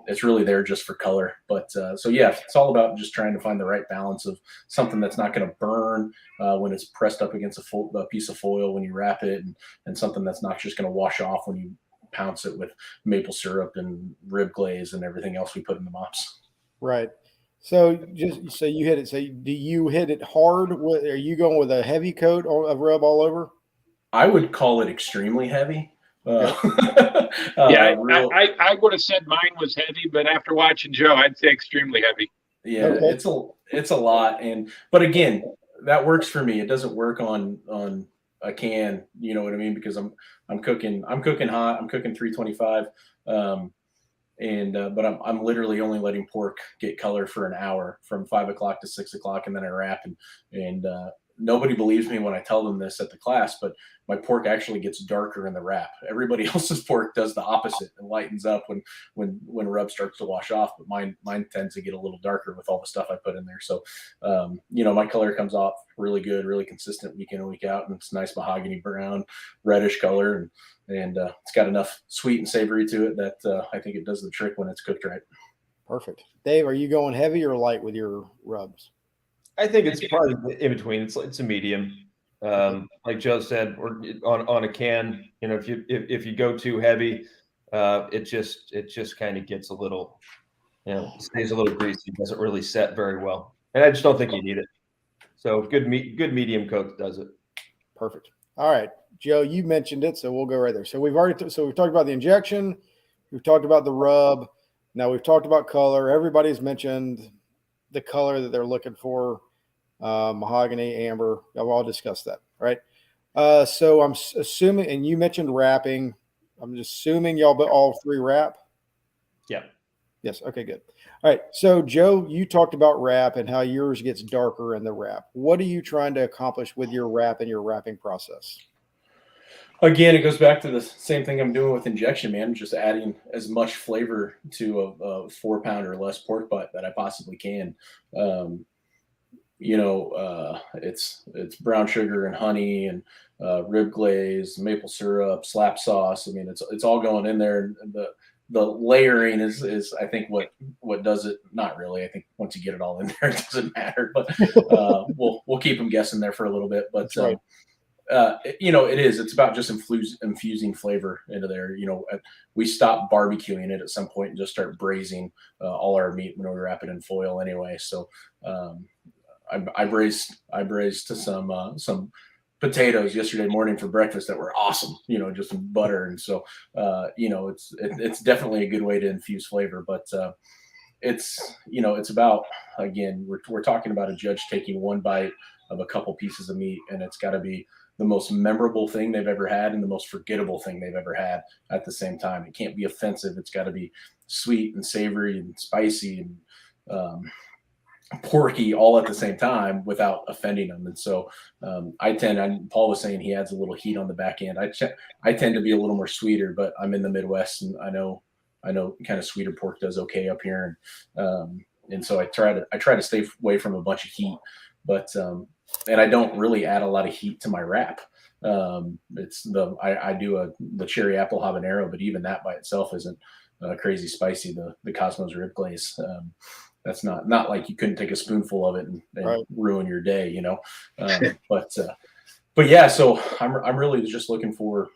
it's really there just for color. But so yeah, it's all about just trying to find the right balance of something that's not going to burn when it's pressed up against a piece of foil when you wrap it, and something that's not just going to wash off when you pounce it with maple syrup and rib glaze and everything else we put in the mops. Right. So so you hit it. So do you hit it hard? Are you going with a heavy coat of rub all over? I would call it extremely heavy. Yeah, I would have said mine was heavy, but after watching Joe, I'd say extremely heavy. Yeah, okay. It's a lot, but again, that works for me. It doesn't work on a can, you know what I mean? Because I'm cooking hot. I'm cooking 325, but I'm literally only letting pork get color for an hour from 5 o'clock to 6 o'clock, and then I wrap and nobody believes me when I tell them this at the class, but my pork actually gets darker in the wrap. Everybody else's pork does the opposite and lightens up when rub starts to wash off, but mine tends to get a little darker with all the stuff I put in there. So, my color comes off really good, really consistent week in and week out, and it's nice mahogany brown, reddish color, and it's got enough sweet and savory to it that I think it does the trick when it's cooked right. Perfect. Dave, are you going heavy or light with your rubs? I think it's probably in between. It's a medium. Like Joe said, or on a can, if you go too heavy, it just kind of gets a little, stays a little greasy. Doesn't really set very well, and I just don't think you need it. So good medium coat does it. Perfect. All right, Joe, you mentioned it, so we'll go right there. So we've talked about the injection, we've talked about the rub. Now we've talked about color. Everybody's mentioned the color that they're looking for, mahogany, amber. I've all discussed that, right? So I'm assuming, and you mentioned wrapping. I'm just assuming y'all all three wrap. Yeah. Yes. Okay, good. All right. So Joe, you talked about wrap and how yours gets darker in the wrap. What are you trying to accomplish with your wrap and your wrapping process? Again, it goes back to the same thing I'm doing with injection, man. Just adding as much flavor to a 4 pound or less pork butt that I possibly can. It's brown sugar and honey and rib glaze, maple syrup, slap sauce. I mean, it's all going in there. And the layering is I think what does it. Not really. I think once you get it all in there, it doesn't matter. But we'll keep them guessing there for a little bit. But right. It's about just infusing flavor into there. We stop barbecuing it at some point and just start braising all our meat when we wrap it in foil anyway. So I braised some potatoes yesterday morning for breakfast that were awesome, just some butter. And so, it's definitely a good way to infuse flavor, but it's about, again, we're talking about a judge taking one bite of a couple pieces of meat, and it's got to be the most memorable thing they've ever had and the most forgettable thing they've ever had at the same time. It can't be offensive. It's got to be sweet and savory and spicy and porky all at the same time without offending them. And so Paul was saying he adds a little heat on the back end. I tend to be a little more sweeter, but I'm in the Midwest and I know kind of sweeter pork does okay up here. And so I try to stay away from a bunch of heat, but and I don't really add a lot of heat to my wrap. I do the cherry apple habanero, but even that by itself isn't crazy spicy. The Cosmos rib glaze, that's not like you couldn't take a spoonful of it and right. ruin your day, but yeah, so I'm really just looking for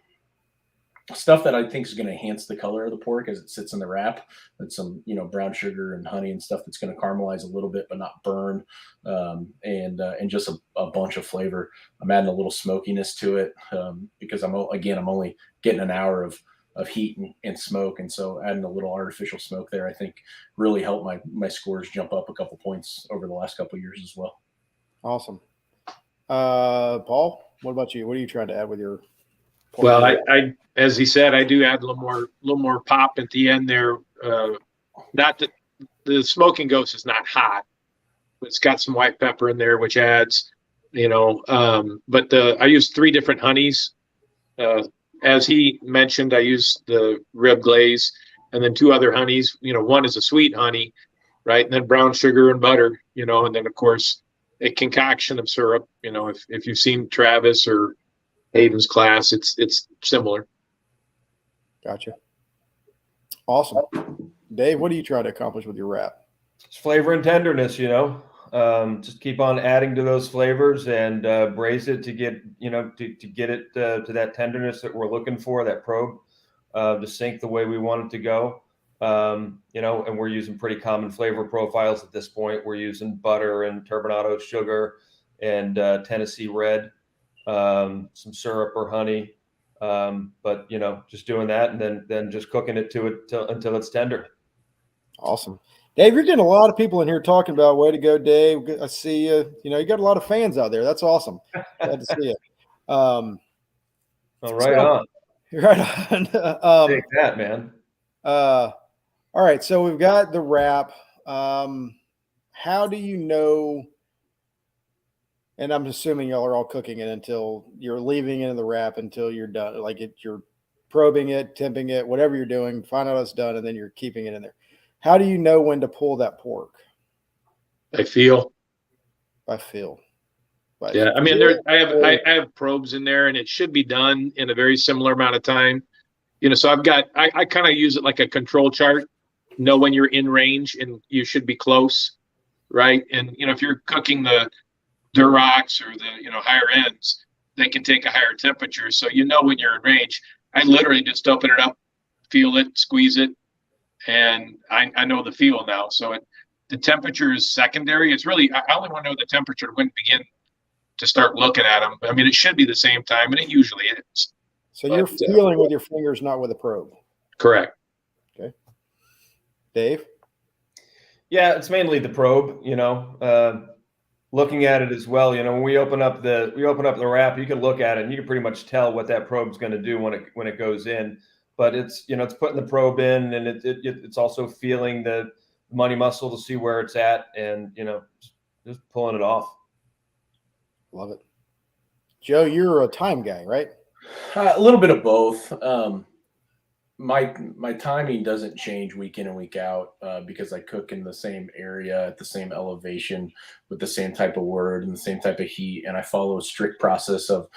stuff that I think is going to enhance the color of the pork as it sits in the wrap, and some, brown sugar and honey and stuff that's going to caramelize a little bit, but not burn. And just a bunch of flavor. I'm adding a little smokiness to it, because I'm only getting an hour of heat and smoke. And so adding a little artificial smoke there, I think really helped my scores jump up a couple points over the last couple of years as well. Awesome. Paul, what about you? What are you trying to add with your pork? Well, I as he said, I do add a little more pop at the end there. Not that the Smokin Ghost is not hot, but it's got some white pepper in there, which adds, but I use 3 different honeys. As he mentioned, I use the rib glaze and then 2 other honeys. One is a sweet honey, right? And then brown sugar and butter, and then of course a concoction of syrup. You know, if you've seen Travis or Hayden's class, it's similar. Gotcha. Awesome. Dave, what are you trying to accomplish with your wrap? It's flavor and tenderness, you know. Just keep on adding to those flavors and braise it to get, you know, to get it to that tenderness that we're looking for, that probe to sink the way we want it to go. You know, and we're using pretty common flavor profiles at this point. We're using butter and turbinado sugar and Tennessee red, some syrup or honey. But, you know, just doing that and then just cooking it until it's tender. Awesome. Dave, you're getting a lot of people in here talking about way to go, Dave. I see you. You know, you got a lot of fans out there. That's awesome. Glad to see you. Well, right on. Right on. Take that, man. All right. So we've got the wrap. How do you know? And I'm assuming y'all are all cooking it until you're leaving it in the wrap until you're done. Like you're probing it, temping it, whatever you're doing, find out it's done, and then you're keeping it in there. How do you know when to pull that pork? I feel. Yeah, I mean, I have probes in there, and it should be done in a very similar amount of time. You know, so I kind of use it like a control chart. Know when you're in range, and you should be close, right? And you know, if you're cooking the Durocs or the higher ends, they can take a higher temperature, so you know when you're in range. I literally just open it up, feel it, squeeze it. And I know the feel now. So the temperature is secondary. It's really, I only want to know the temperature when to begin to start looking at them. I mean, it should be the same time, and it usually is. So you're feeling with your fingers, not with a probe. Correct. Okay. Dave? Yeah, it's mainly the probe, you know, looking at it as well. You know, when we open up the wrap, you can look at it and you can pretty much tell what that probe's going to do when it goes in. But it's, you know, it's putting the probe in, and it's also feeling the money muscle to see where it's at, and, you know, just pulling it off. Love it. Joe, you're a time guy, right? A little bit of both. My timing doesn't change week in and week out because I cook in the same area at the same elevation with the same type of word and the same type of heat, and I follow a strict process of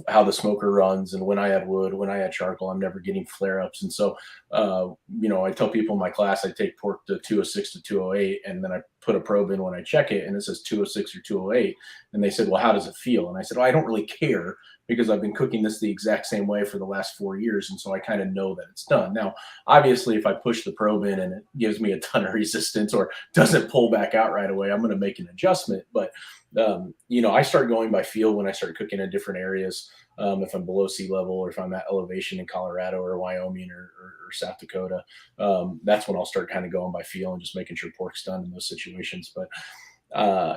how the smoker runs and when I add wood, when I add charcoal. I'm never getting flare-ups, and so you know, I tell people in my class I take pork to 206 to 208, and then I put a probe in when I check it, and it says 206 or 208, and they said, well, how does it feel? And I said, well, I don't really care, because I've been cooking this the exact same way for the last 4 years. And so I kind of know that it's done. Now, obviously, if I push the probe in and it gives me a ton of resistance or doesn't pull back out right away, I'm going to make an adjustment. But, you know, I start going by feel when I start cooking in different areas. If I'm below sea level, or if I'm at elevation in Colorado or Wyoming or South Dakota, that's when I'll start kind of going by feel and just making sure pork's done in those situations. But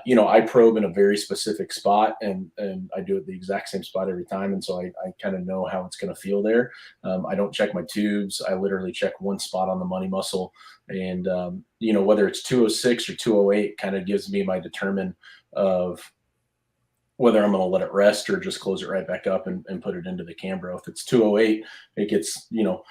you know, I probe in a very specific spot, and I do it the exact same spot every time. And so I kind of know how it's going to feel there. I don't check my tubes. I literally check one spot on the money muscle. And, you know, whether it's 206 or 208 kind of gives me my determine of whether I'm going to let it rest or just close it right back up and put it into the Cambro. If it's 208, it gets, you know,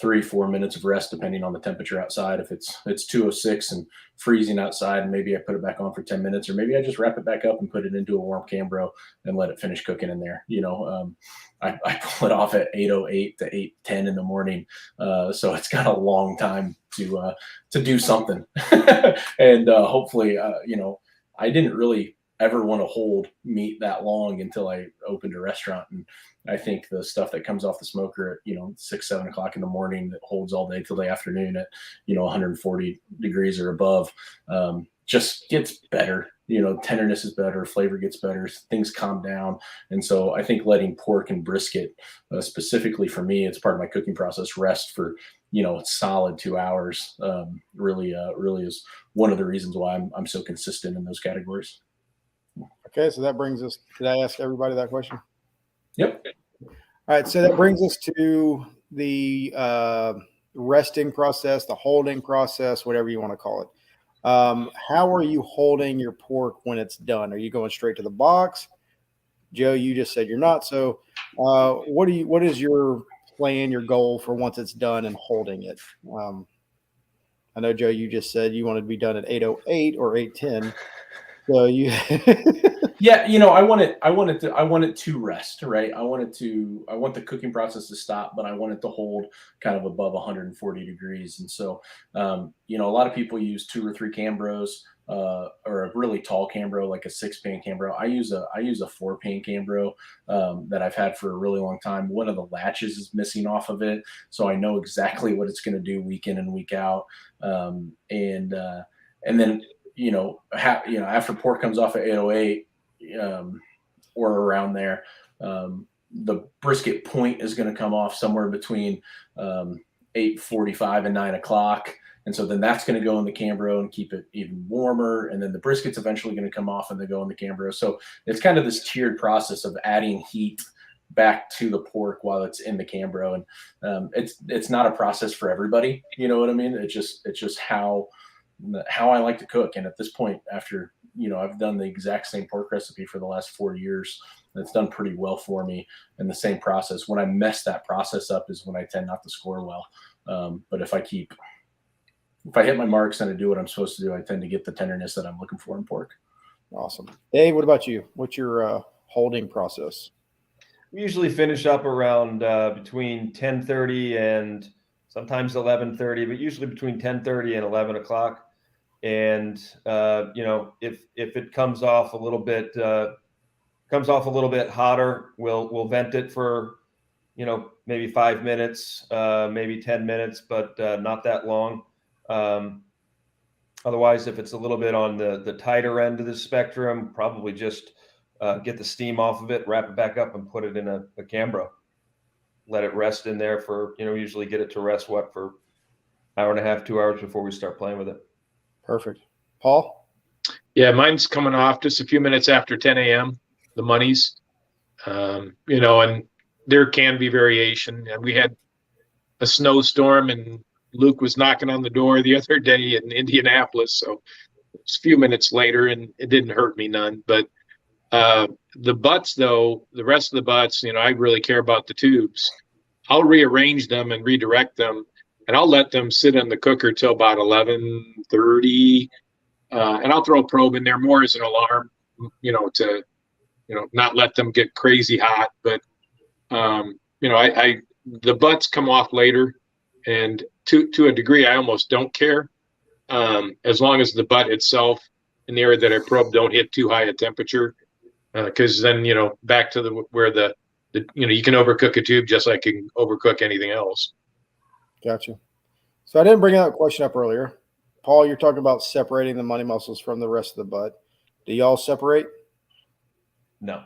3-4 minutes of rest depending on the temperature outside. If it's 206 and freezing outside, and maybe I put it back on for 10 minutes, or maybe I just wrap it back up and put it into a warm Cambro and let it finish cooking in there. You know, I pull it off at 8:08 to 8:10 in the morning, so it's got a long time to do something. And hopefully, you know, I didn't really ever want to hold meat that long until I opened a restaurant. And I think the stuff that comes off the smoker at, you know, 6-7 o'clock in the morning that holds all day till the afternoon at, you know, 140 degrees or above, just gets better. You know, tenderness is better, flavor gets better, things calm down. And so I think letting pork and brisket, specifically for me, it's part of my cooking process, rest for, you know, solid 2 hours, really is one of the reasons why I'm so consistent in those categories. Okay, so that brings us, did I ask everybody that question? Yep. All right, so that brings us to the resting process, the holding process, whatever you want to call it. How are you holding your pork when it's done? Are you going straight to the box? Joe, you just said you're not. So what is your plan, your goal for once it's done and holding it? I know, Joe, you just said you wanted to be done at 8:08 or 8:10. So you, Yeah, I want it to rest, right? I want the cooking process to stop, but I want it to hold kind of above 140 degrees. And so, a lot of people use 2 or 3 Cambros, or a really tall Cambro, like a 6-pan Cambro. I use a 4-pan Cambro that I've had for a really long time. One of the latches is missing off of it, so I know exactly what it's going to do week in and week out. And then after pork comes off at 808. Or around there, the brisket point is going to come off somewhere between 8:45 and 9 o'clock. And so then that's going to go in the Cambro and keep it even warmer. And then the brisket's eventually going to come off and they go in the Cambro. So it's kind of this tiered process of adding heat back to the pork while it's in the Cambro. And it's not a process for everybody. You know what I mean? It's just how I like to cook. And at this point, after I've done the exact same pork recipe for the last 4 years. It's done pretty well for me in the same process. When I mess that process up is when I tend not to score well. But if I hit my marks and I do what I'm supposed to do, I tend to get the tenderness that I'm looking for in pork. Awesome. Dave, what about you? What's your holding process? We usually finish up around between 10:30 and sometimes 11:30, but usually between 10:30 and 11 o'clock. And if it comes off a little bit hotter, we'll vent it for maybe 5 minutes, maybe 10 minutes, but not that long. Otherwise, if it's a little bit on the tighter end of the spectrum, probably just get the steam off of it, wrap it back up, and put it in a Cambro. Let it rest in there for usually get it to rest for an hour and a half, 2 hours before we start playing with it. Perfect. Paul? Yeah, mine's coming off just a few minutes after 10 a.m., the Moneys. And there can be variation. And we had a snowstorm, and Luke was knocking on the door the other day in Indianapolis. So it's a few minutes later, and it didn't hurt me none. But the butts, though, the rest of the butts, I really care about the tubes. I'll rearrange them and redirect them. And I'll let them sit in the cooker till about 11:30, and I'll throw a probe in there more as an alarm, to not let them get crazy hot. But the butts come off later, and to a degree, I almost don't care, as long as the butt itself in the area that I probe don't hit too high a temperature, because then back to where the you can overcook a tube just like you can overcook anything else. Gotcha. So I didn't bring that question up earlier. Paul, you're talking about separating the money muscles from the rest of the butt. Do y'all separate? No.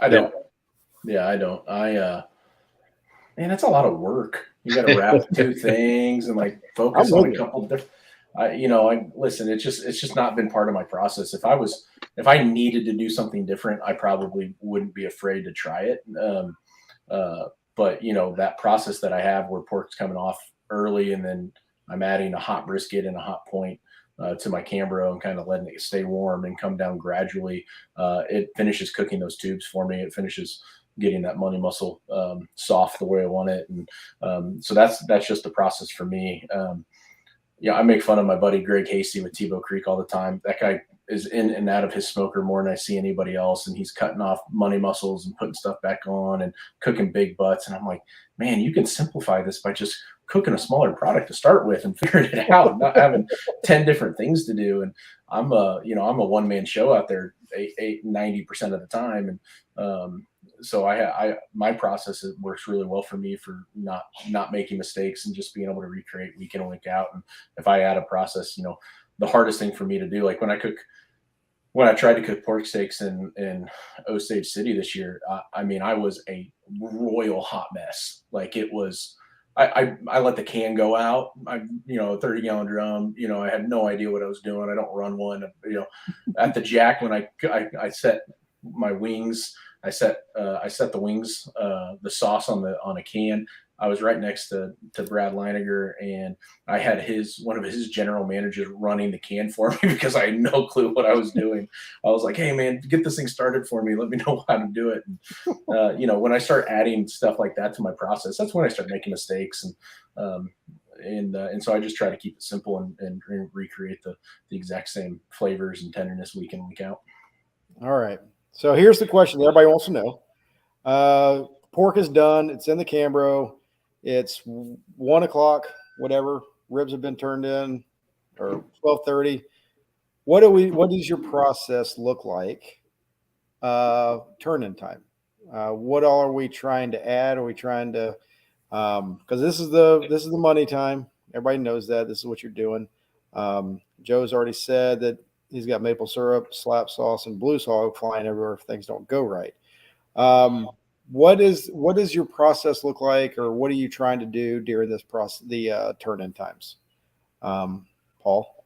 I don't. Yeah, I don't. Man, that's a lot of work. You got to wrap 2 things and focus on a couple different. Listen. It's just not been part of my process. If I needed to do something different, I probably wouldn't be afraid to try it. But that process that I have where pork's coming off early and then I'm adding a hot brisket and a hot point to my Cambro and kind of letting it stay warm and come down gradually. It finishes cooking those tubes for me. It finishes getting that money muscle soft the way I want it. And so that's just the process for me. I make fun of my buddy Greg Hasty with Tebow Creek all the time. That guy is in and out of his smoker more than I see anybody else. And he's cutting off money muscles and putting stuff back on and cooking big butts. And I'm like, man, you can simplify this by just cooking a smaller product to start with and figuring it out, not having 10 different things to do. And I'm a one-man show out there 90% of the time. And so my process works really well for me for not making mistakes and just being able to recreate week in and week out. And if I add a process, the hardest thing for me to do, like when I tried to cook pork steaks in Osage City this year, I was a royal hot mess. Like it was, I let the can go out. A 30-gallon drum. I had no idea what I was doing. I don't run one. At the Jack when I set my wings, I set the wings, the sauce on a can. I was right next to Brad Leiniger, and I had one of his general managers running the can for me because I had no clue what I was doing. I was like, "Hey man, get this thing started for me. Let me know how to do it." And, when I start adding stuff like that to my process, that's when I start making mistakes. And so I just try to keep it simple and recreate the exact same flavors and tenderness week in, week out. All right. So here's the question that everybody wants to know. Pork is done. It's in the Cambro. It's 1 o'clock, whatever. Ribs have been turned in, or 12:30. What does your process look like? Turn-in time. What all are we trying to add? Are we trying to because this is the money time. Everybody knows that. This is what you're doing. Joe's already said that he's got maple syrup, slap sauce, and blue hog flying everywhere if things don't go right. What does your process look like, or what are you trying to do during this process, the turn-in times? Paul?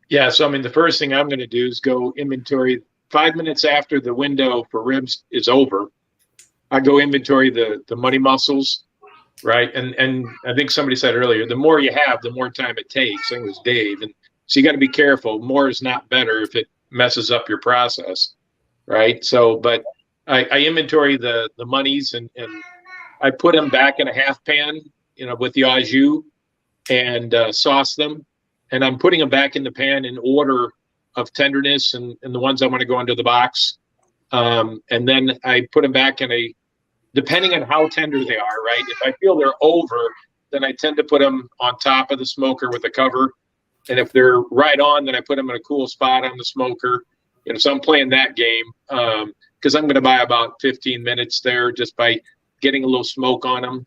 Yeah, so I mean, the first thing I'm going to do is go inventory 5 minutes after the window for ribs is over. I go inventory the money muscles, right? And I think somebody said earlier, the more you have, the more time it takes. I think it was Dave. And so you got to be careful. More is not better if it messes up your process, right? So, but I inventory the monies and I put them back in a half pan, with the au jus and sauce them. And I'm putting them back in the pan in order of tenderness and the ones I want to go into the box. And then I put them back in depending on how tender they are, right? If I feel they're over, then I tend to put them on top of the smoker with a cover. And if they're right on, then I put them in a cool spot on the smoker. So I'm playing that game because I'm going to buy about 15 minutes there just by getting a little smoke on them.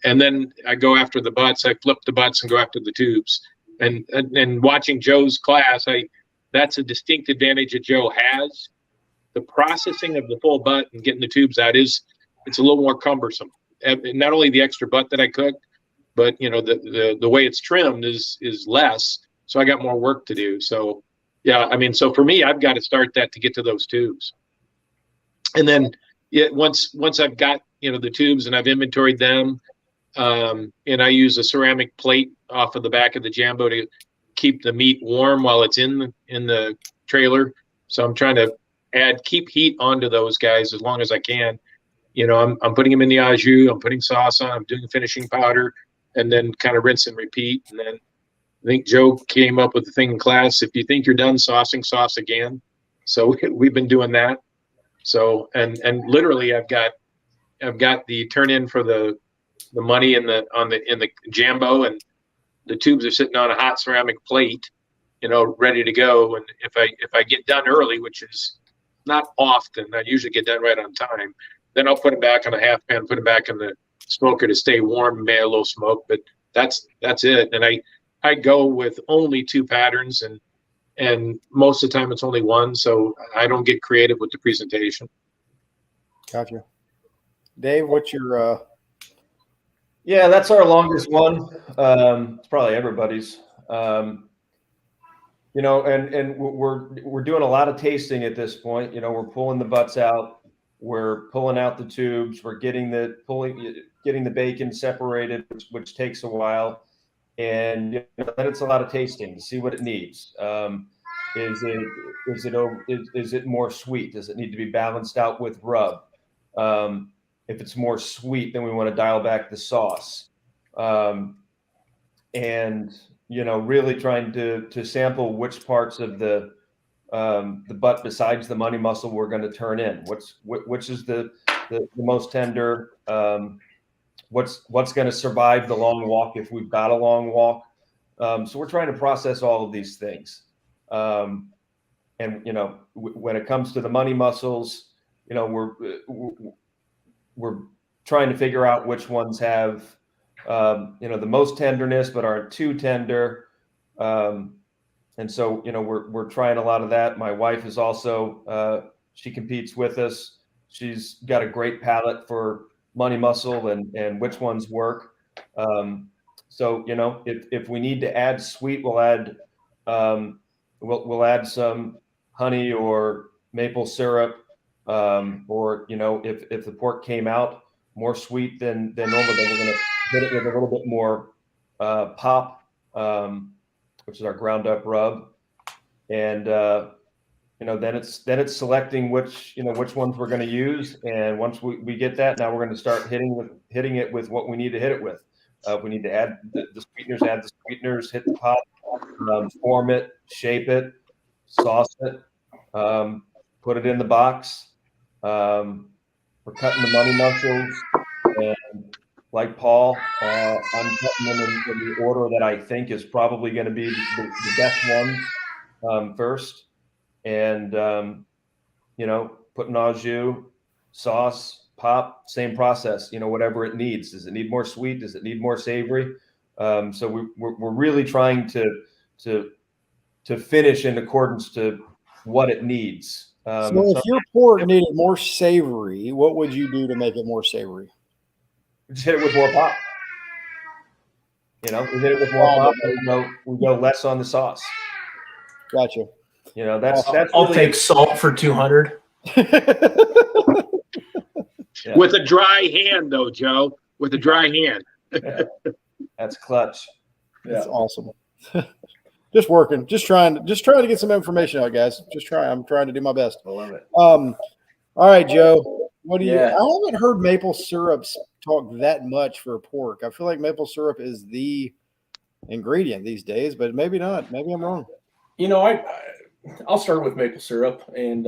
And then I go after the butts. I flip the butts and go after the tubes. And watching Joe's class, that's a distinct advantage that Joe has. The processing of the full butt and getting the tubes out it's a little more cumbersome. And not only the extra butt that I cooked, but the way it's trimmed is less. So I got more work to do. So yeah, I mean, so for me, I've got to start that to get to those tubes. And then once I've got the tubes and I've inventoried them, and I use a ceramic plate off of the back of the Jambo to keep the meat warm while it's in the trailer. So I'm trying to keep heat onto those guys as long as I can. I'm putting them in the au jus, I'm putting sauce on, I'm doing finishing powder, and then kind of rinse and repeat. And then I think Joe came up with the thing in class: if you think you're done saucing, sauce again. So we've been doing that. So and literally I've got the turn in for the money in the Jambo, and the tubes are sitting on a hot ceramic plate, ready to go. And if I get done early, which is not often, I usually get done right on time, then I'll put them back on a half pan, put them back in the smoker to stay warm and may a little smoke, but that's it. And I go with only 2 patterns, and most of the time it's only one, so I don't get creative with the presentation. Gotcha. Dave, what's your Yeah, that's our longest one. It's probably everybody's. And we're doing a lot of tasting at this point. We're pulling the butts out, we're pulling out the tubes, we're getting the bacon separated, which takes a while, and then it's a lot of tasting to see what it needs. Is it more sweet? Does it need to be balanced out with rub? If it's more sweet, then we want to dial back the sauce. And really trying to sample which parts of the butt besides the money muscle we're going to turn in. Which is the most tender. What's going to survive the long walk if we've got a long walk. So we're trying to process all of these things. And when it comes to the money muscles, we're trying to figure out which ones have the most tenderness but aren't too tender. And so we're trying a lot of that. My wife is also she competes with us. She's got a great palate for money muscle and which ones work. So if we need to add sweet, we'll add we'll add some honey or maple syrup, or if the pork came out more sweet than normal. Then we're going to hit it with a little bit more pop, which is our ground up rub, and then it's selecting which ones we're going to use. And once we get that, now we're going to start hitting it with what we need to hit it with. If we need to add the sweeteners, add the sweeteners, hit the pot, form it, shape it, sauce it, put it in the box. We're cutting the money mussels, and like Paul, I'm cutting them in the order that I think is probably going to be the best ones first. And putting au jus, sauce, pop, same process. Whatever it needs. Does it need more sweet? Does it need more savory? So we're really trying to finish in accordance to what it needs. So if your pork needed more savory, what would you do to make it more savory? Just hit it with more pop. We hit it with more pop. We go less on the sauce. Gotcha. That's I'll really take salt for 200. Yeah. With a dry hand, though, Joe. With a dry hand. Yeah. That's clutch. That's awesome. Just working, just trying to get some information out, guys. I'm trying to do my best. I love it. All right, Joe. What do you? Yeah. I haven't heard maple syrups talk that much for pork. I feel like maple syrup is the ingredient these days, but maybe not. Maybe I'm wrong. I'll start with maple syrup, and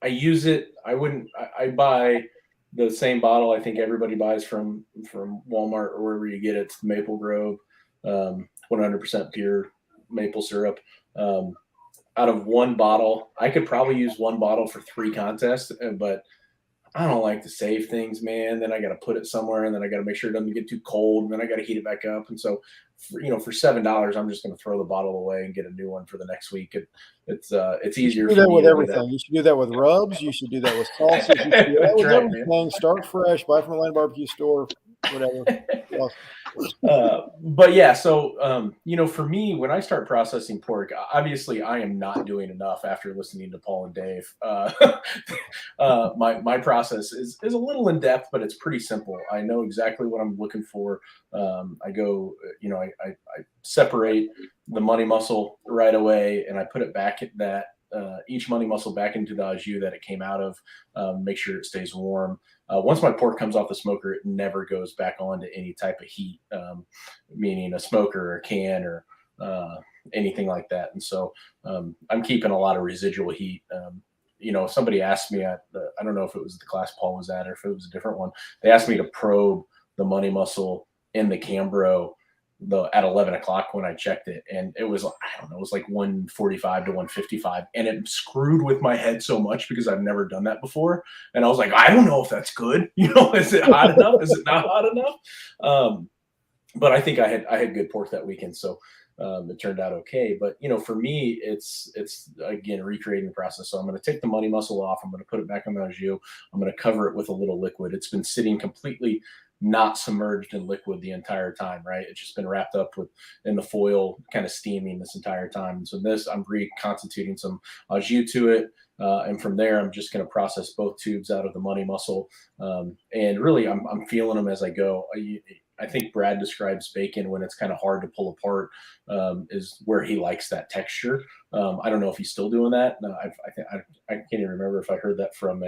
I use it. I buy the same bottle I think everybody buys from Walmart or wherever you get it. It's Maple Grove, 100% pure maple syrup. Out of one bottle, I could probably use one bottle for 3 contests, but I don't like to save things, man. Then I got to put it somewhere, and then I got to make sure it doesn't get too cold, and then I got to heat it back up. And so, for $7, I'm just going to throw the bottle away and get a new one for the next week. It's easier. You should do that with everything. You should do that with rubs. You should do that with sauces. You should do that with everything. Man. Start fresh. Buy from a land barbecue store. Whatever. But yeah, so for me, when I start processing pork, obviously I am not doing enough after listening to Paul and Dave. My process is a little in depth, but it's pretty simple. I know exactly what I'm looking for. I go, I separate the money muscle right away, and I put it back at that each money muscle back into the au jus that it came out of. Make sure it stays warm. Once my pork comes off the smoker, it never goes back onto any type of heat, meaning a smoker or a can or anything like that. And so I'm keeping a lot of residual heat. Somebody asked me I don't know if it was the class Paul was at or if it was a different one. They asked me to probe the money muscle in the Cambro at 11 o'clock when I checked it, and it was, I don't know, it was like 145 to 155, and it screwed with my head so much because I've never done that before. And I was like, I don't know if that's good. Is it hot enough? Is it not hot enough? But I think I had good pork that weekend, so it turned out okay. But for me, it's again recreating the process. So I'm going to take the money muscle off. I'm going to put it back on the au jus. I'm going to cover it with a little liquid. It's been sitting completely not submerged in liquid the entire time, right? It's just been wrapped up in the foil, kind of steaming this entire time. And so I'm reconstituting some au jus to it. And from there, I'm just going to process both tubes out of the money muscle. And really, I'm feeling them as I go. I think Brad describes bacon when it's kind of hard to pull apart, is where he likes that texture. I don't know if he's still doing that. No, I can't even remember if I heard that from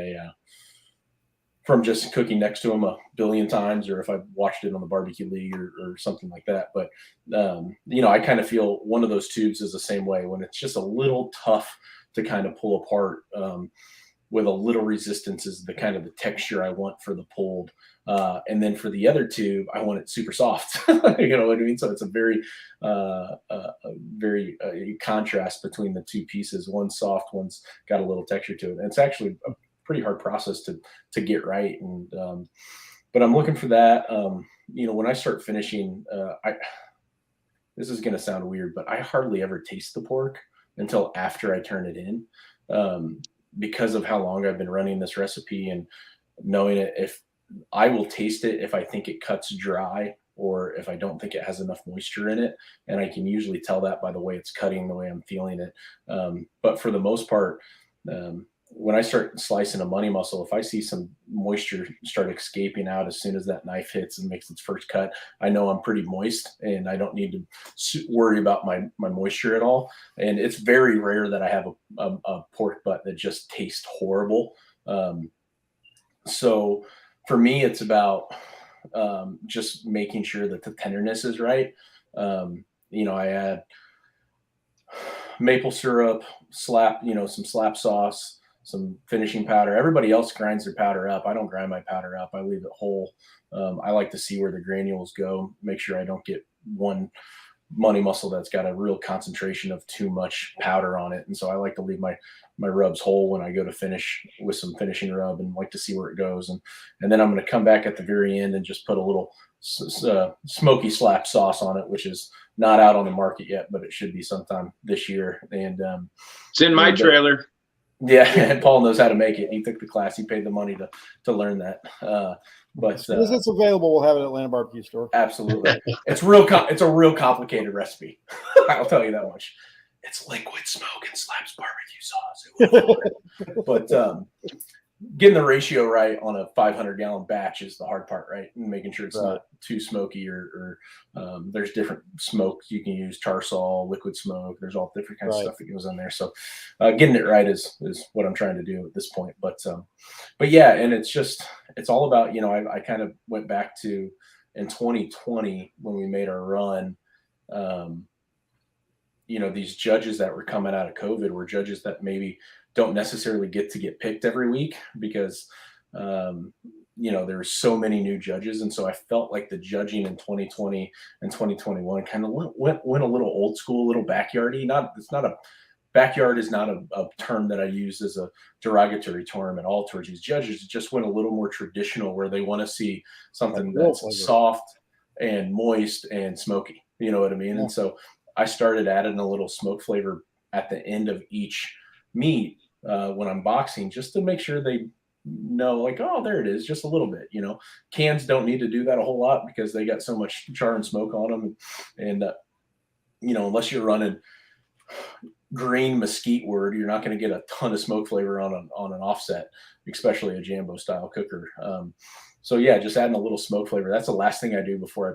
just cooking next to him a billion times, or if I watched it on the barbecue league or something like that. But, I kind of feel one of those tubes is the same way when it's just a little tough to kind of pull apart, with a little resistance is the kind of the texture I want for the pulled. And then for the other tube, I want it super soft. You know what I mean? So it's a very contrast between the two pieces. One's soft, one's got a little texture to it. And it's actually a pretty hard process to get right. And but I'm looking for that. When I start finishing, this is going to sound weird, but I hardly ever taste the pork until after I turn it in, because of how long I've been running this recipe and knowing it. If I will taste it if I think it cuts dry or if I don't think it has enough moisture in it, and I can usually tell that by the way it's cutting, the way I'm feeling it. But for the most part, when I start slicing a money muscle, if I see some moisture start escaping out as soon as that knife hits and makes its first cut, I know I'm pretty moist and I don't need to worry about my moisture at all. And it's very rare that I have a pork butt that just tastes horrible. So for me, it's about just making sure that the tenderness is right. I add maple syrup, some slap sauce, some finishing powder. Everybody else grinds their powder up. I don't grind my powder up. I leave it whole. I like to see where the granules go, make sure I don't get one money muscle that's got a real concentration of too much powder on it. And so I like to leave my rubs whole when I go to finish with some finishing rub, and like to see where it goes. And then I'm going to come back at the very end and just put a little smoky slap sauce on it, which is not out on the market yet, but it should be sometime this year. And it's in my trailer. Yeah, and Paul knows how to make it. He took the class. He paid the money to learn that. But as soon as it's available, we'll have it at Atlanta Barbecue Store. Absolutely, it's it's a real complicated recipe. I'll tell you that much. It's liquid smoke and slaps barbecue sauce. But getting the ratio right on a 500-gallon batch is the hard part, right? And making sure it's not too smoky, or there's different smokes you can use: Tarsol, liquid smoke. There's all different kinds of stuff that goes in there. So getting it right is what I'm trying to do at this point. But yeah, and it's all about, I kind of went back to in 2020 when we made our run. These judges that were coming out of COVID were judges that maybe don't necessarily get picked every week because, there were so many new judges. And so I felt like the judging in 2020 and 2021 kind of went a little old school, a little backyardy. Backyard is not a term that I use as a derogatory term at all towards these judges. It just went a little more traditional, where they want to see something that's soft and moist and smoky. You know what I mean? Yeah. And so I started adding a little smoke flavor at the end of each meat when I'm boxing, just to make sure they know, like, oh, there it is, just a little bit. Cans don't need to do that a whole lot because they got so much char and smoke on them. And unless you're running green mesquite wort, you're not going to get a ton of smoke flavor on an offset, especially a Jambo style cooker. So yeah, just adding a little smoke flavor. That's the last thing I do before I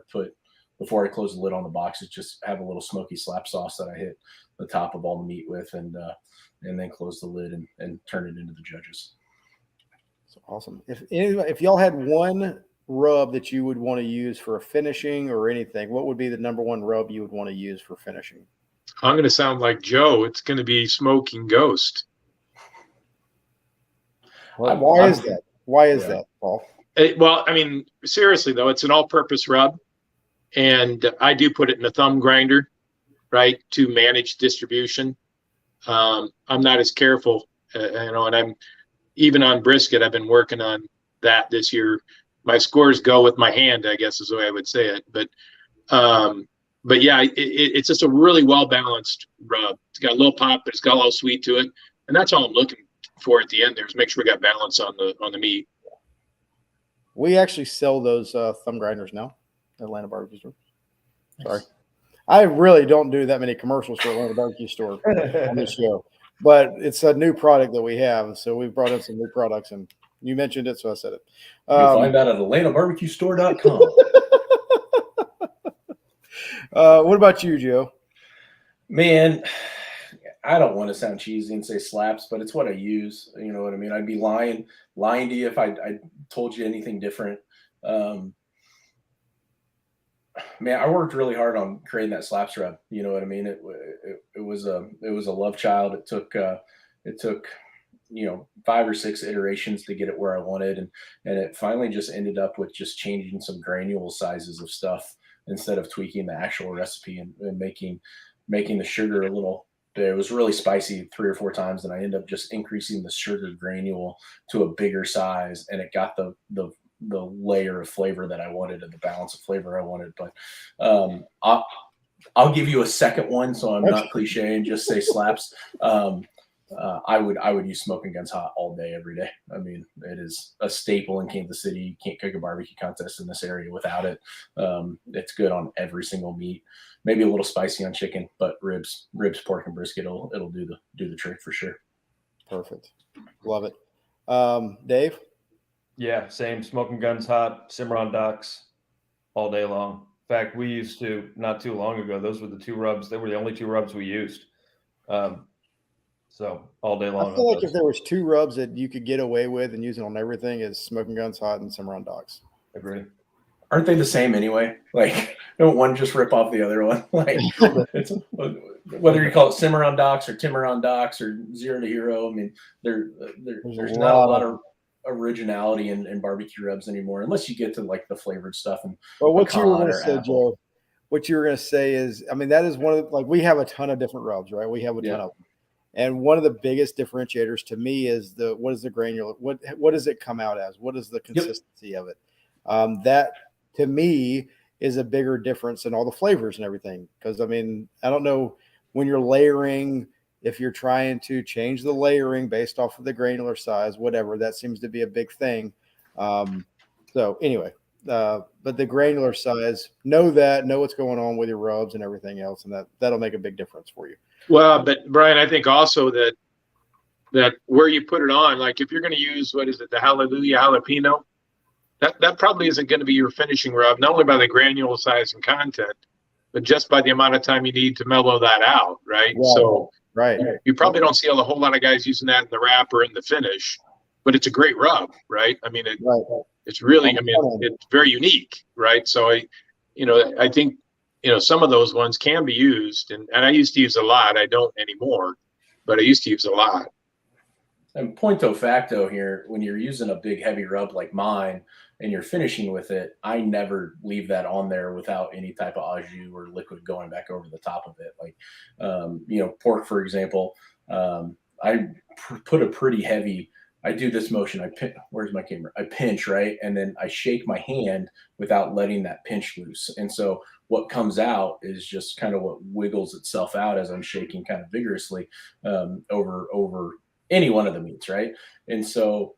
close the lid on the box, is just have a little smoky slap sauce that I hit the top of all the meat with, and then close the lid and turn it into the judges. That's awesome. If y'all had one rub that you would want to use for a finishing or anything, what would be the number one rub you would want to use for finishing? I'm going to sound like Joe. It's going to be Smoking Ghost. Well, why is that? Why is that, Paul? Well, I mean, seriously though, it's an all-purpose rub. And I do put it in a thumb grinder, right, to manage distribution. I'm not as careful, and I'm even on brisket. I've been working on that this year. My scores go with my hand, I guess is the way I would say it. But yeah, it's just a really well balanced rub. It's got a little pop, but it's got a little sweet to it, and that's all I'm looking for at the end. There is make sure we got balance on the meat. We actually sell those thumb grinders now. Atlanta Barbecue Store. Sorry. I really don't do that many commercials for Atlanta Barbecue Store on this show, but it's a new product that we have. So we've brought in some new products, and you mentioned it, so I said it. You can find that at AtlantaBarbecueStore.com. What about you, Joe? Man, I don't want to sound cheesy and say slaps, but it's what I use. You know what I mean? I'd be lying to you if I told you anything different. Man, I worked really hard on creating that slaps rub. You know what I mean? It was a love child. It took 5 or 6 iterations to get it where I wanted, and it finally just ended up with just changing some granule sizes of stuff instead of tweaking the actual recipe and making the sugar a little. It was really spicy 3 or 4 times, and I ended up just increasing the sugar granule to a bigger size, and it got the layer of flavor that I wanted and the balance of flavor I wanted. But I'll give you a second one, so I'm not cliche and just say slaps. I would use Smokin' Guns hot all day, every day. I mean, it is a staple in Kansas City. You can't cook a barbecue contest in this area without it. It's good on every single meat. Maybe a little spicy on chicken, but ribs, pork, and brisket, it'll do the trick for sure. Perfect. Love it. Dave? Yeah, same. Smoking guns hot, simmer on docks all day long. In fact, we used to, not too long ago, those were the two rubs. They were the only two rubs we used. So all day long. I feel like if there was two rubs that you could get away with and using on everything, is smoking guns hot and simmer on docks. Agree. Aren't they the same anyway? Like, don't one just rip off the other one? Like, it's whether you call it simmer on docks or timmer on docks or 0 to hero. I mean, there's not a lot of originality in barbecue rubs anymore, unless you get to like the flavored stuff. And well, what you were going to say, Joe? What you were going to say is, I mean, that is one of the, like, we have a ton of different rubs, right? We have a ton of them. And one of the biggest differentiators to me is what is the granular, what does it come out as? What is the consistency of it? That to me is a bigger difference in all the flavors and everything. Because I mean, I don't know when you're layering, if you're trying to change the layering based off of the granular size, whatever, that seems to be a big thing. So anyway, but the granular size, know what's going on with your rubs and everything else, and that'll make a big difference for you. Well, but Brian, I think also that where you put it on, like if you're going to use, what is it, the Hallelujah jalapeno, that probably isn't going to be your finishing rub, not only by the granular size and content, but just by the amount of time you need to mellow that out, right? So you probably don't see a whole lot of guys using that in the wrap or in the finish, but it's a great rub, right? I mean, it's really, I mean, it's very unique, right? So I think, some of those ones can be used, and I used to use a lot. I don't anymore, but I used to use a lot. And pointo facto here, when you're using a big heavy rub like mine and you're finishing with it, I never leave that on there without any type of au jus or liquid going back over the top of it. Like, pork, for example, I put a pretty heavy, I do this motion. Where's my camera? I pinch, right? And then I shake my hand without letting that pinch loose. And so what comes out is just kind of what wiggles itself out as I'm shaking kind of vigorously over any one of the meats, right? And so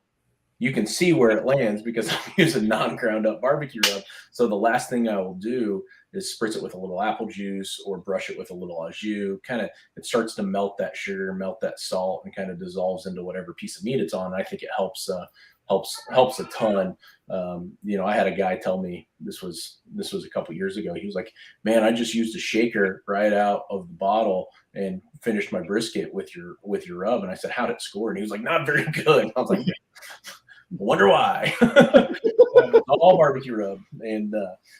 you can see where it lands because I'm using non-ground up barbecue rub. So the last thing I will do is spritz it with a little apple juice or brush it with a little au jus. Kind of, it starts to melt that sugar, melt that salt, and kind of dissolves into whatever piece of meat it's on. And I think it helps a ton. I had a guy tell me this was a couple years ago. He was like, "Man, I just used a shaker right out of the bottle and finished my brisket with your rub." And I said, "How'd it score?" And he was like, "Not very good." I was like, "Wonder why?" All barbecue rub, and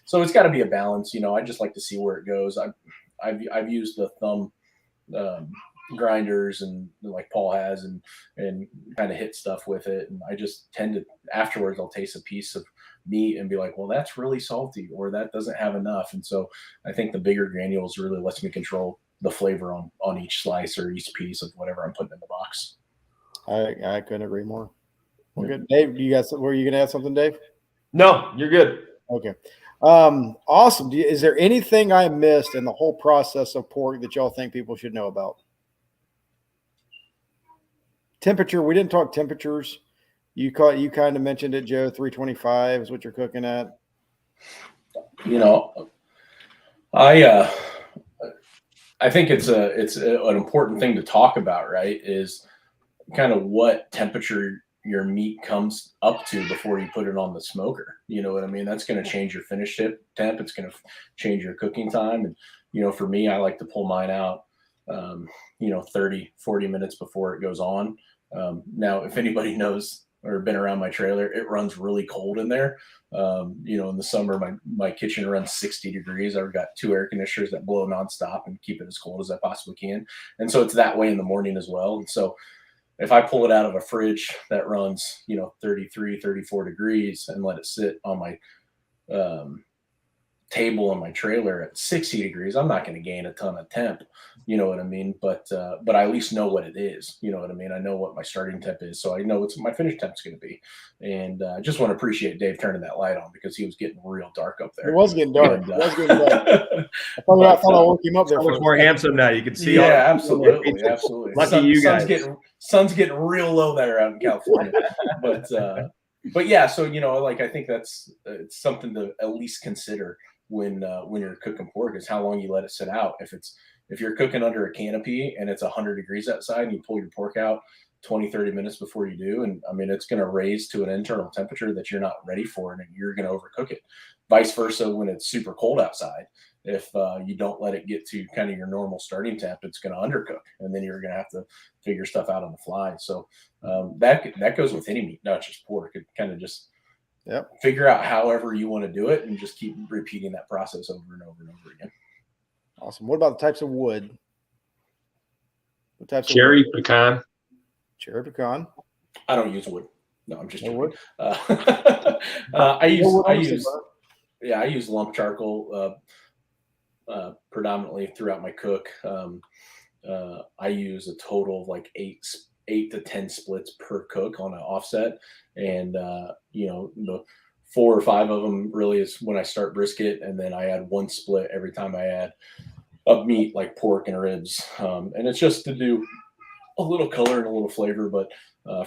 so it's got to be a balance. I just like to see where it goes. I've used the thumb grinders and like Paul has and kind of hit stuff with it, and I just tend to afterwards I'll taste a piece of meat and be like, well, that's really salty, or that doesn't have enough. And so I think the bigger granules really lets me control the flavor on each slice or each piece of whatever I'm putting in the box. I couldn't agree more. Well, good. Dave, were you gonna add something, Dave? No, you're good. Okay. Awesome. Is there anything I missed in the whole process of pork that y'all think people should know about? Temperature. We didn't talk temperatures. You kind of mentioned it, Joe. 325 is what you're cooking at. I think it's an important thing to talk about, right? Is kind of what temperature your meat comes up to before you put it on the smoker. You know what I mean? That's going to change your finish temp. It's going to change your cooking time. And, for me, I like to pull mine out, 30, 40 minutes before it goes on. Now, if anybody knows or been around my trailer, it runs really cold in there. In the summer, my kitchen runs 60 degrees. I've got 2 air conditioners that blow nonstop and keep it as cold as I possibly can. And so it's that way in the morning as well. And so if I pull it out of a fridge that runs, 33, 34 degrees and let it sit on my table in my trailer at 60 degrees, I'm not going to gain a ton of temp. You know what I mean? But I at least know what it is. You know what I mean? I know what my starting temp is, so I know what my finish temp's going to be. And I just want to appreciate Dave turning that light on because he was getting real dark up there. It was getting dark. I thought I woke him up there. So much more handsome now. You can see. Yeah, absolutely. Lucky you guys. Sun's getting real low there out in California. But yeah, so I think it's something to at least consider when you're cooking pork is how long you let it sit out. If you're cooking under a canopy and it's 100 degrees outside and you pull your pork out 20, 30 minutes before you do. And I mean, it's going to raise to an internal temperature that you're not ready for, and you're going to overcook it. Vice versa, when it's super cold outside, if you don't let it get to kind of your normal starting temp, it's going to undercook, and then you're going to have to figure stuff out on the fly. So that goes with any meat, not just pork. It kind of just figure out however you want to do it, and just keep repeating that process over and over and over again. Awesome. What about the types of wood? What types cherry, of wood? pecan. Cherry, pecan. I don't use wood. No, I'm just No joking. wood? I use lump charcoal predominantly throughout my cook. I use a total of like 8 to 10 splits per cook on an offset, and the 4 or 5 of them really is when I start brisket, and then I add 1 split every time I add a meat like pork and ribs, and it's just to do a little color and a little flavor. But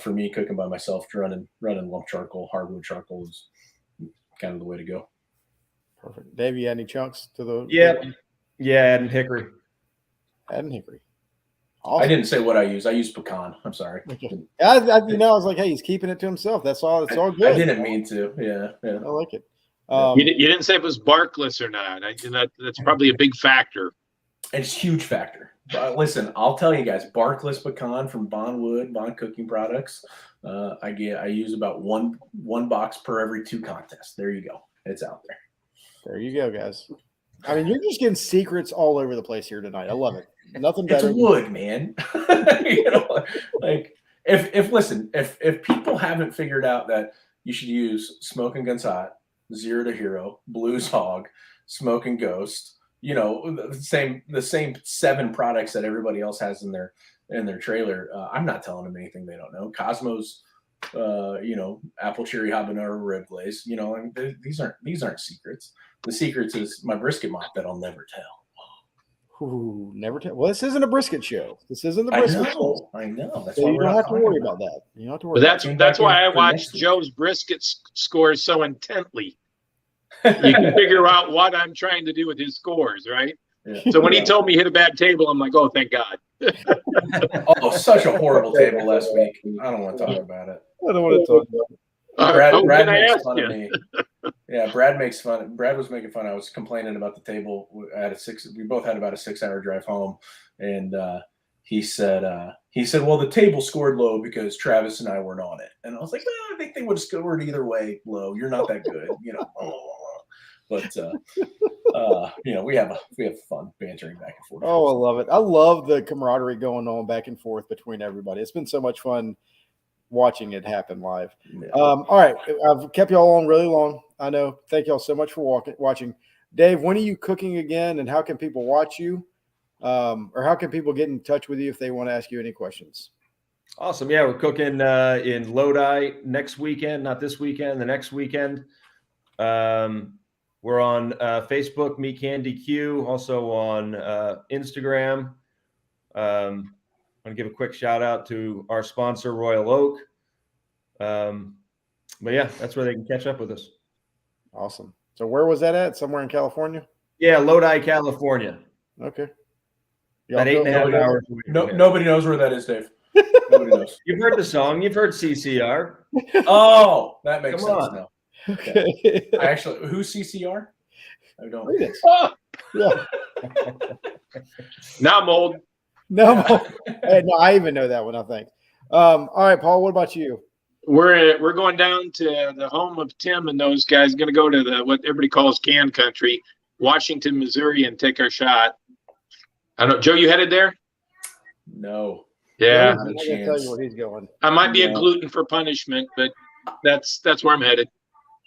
for me, cooking by myself, running lump charcoal, hardwood charcoal is kind of the way to go. Perfect. Dave, you add any chunks to the? Yeah, adding hickory. Adding hickory. Awesome. I didn't say what I use. I use pecan. I'm sorry. Okay. I was like, hey, he's keeping it to himself. That's all. It's all good. I didn't mean to. Yeah. I like it. You didn't say if it was barkless or not. That's probably a big factor. It's a huge factor. Listen, I'll tell you guys, barkless pecan from Bond Cooking Products. I use about one box per every 2 contests. There you go. It's out there. There you go, guys. I mean, you're just getting secrets all over the place here tonight. I love it. Nothing better. It's wood, man. Like if people haven't figured out that you should use Smokin Guns Hot, Zero to Hero, Blues Hog, Smokin Ghost, the same 7 products that everybody else has in their trailer. I'm not telling them anything they don't know. Cosmos, apple cherry habanero rib glaze. These aren't secrets. The secrets is my brisket mop that I'll never tell. Ooh, never tell. Well, this isn't a brisket show. This isn't the brisket show. I know. That's so why you don't have to worry about that. You don't have to worry. But that's why I watch Joe's brisket scores so intently. You can figure out what I'm trying to do with his scores, right? Yeah. So when he told me hit a bad table, I'm like, oh, thank God. Such a horrible table last week. I don't want to talk about it. I don't want to talk about it. Brad makes fun of me. Yeah, Brad makes fun. Brad was making fun. I was complaining about the table. We both had about a 6-hour drive home, and he said, well, the table scored low because Travis and I weren't on it. And I was like, I think they would have scored either way low. You're not that good, But we have fun bantering back and forth. Oh, I love it. I love the camaraderie going on back and forth between everybody. It's been so much fun watching it happen live. Yeah. All right. I've kept y'all on really long. I know. Thank y'all so much for watching. Dave, when are you cooking again, and how can people watch you? Or how can people get in touch with you if they want to ask you any questions? Awesome. Yeah, we're cooking in Lodi next weekend, not this weekend, the next weekend. We're on Facebook, Meat Candy Q, also on Instagram. I'm going to give a quick shout out to our sponsor, Royal Oak. But yeah, that's where they can catch up with us. Awesome. So where was that at? Somewhere in California? Yeah, Lodi, California. Okay. About 8.5 hours. Nobody knows where that is, Dave. Nobody knows. You've heard the song. You've heard CCR. Oh, that makes sense now. Okay. Who's CCR? I don't. Oh, Yeah. now I'm old. No, no, I even know that one, I think. All right, Paul, what about you? We're going down to the home of Tim and those guys. Going to go to what everybody calls can country, Washington, Missouri, and take our shot. I don't know, Joe, you headed there? No. Yeah. I'm not gonna tell you where he's going. I might be a gluten for punishment, but that's where I'm headed.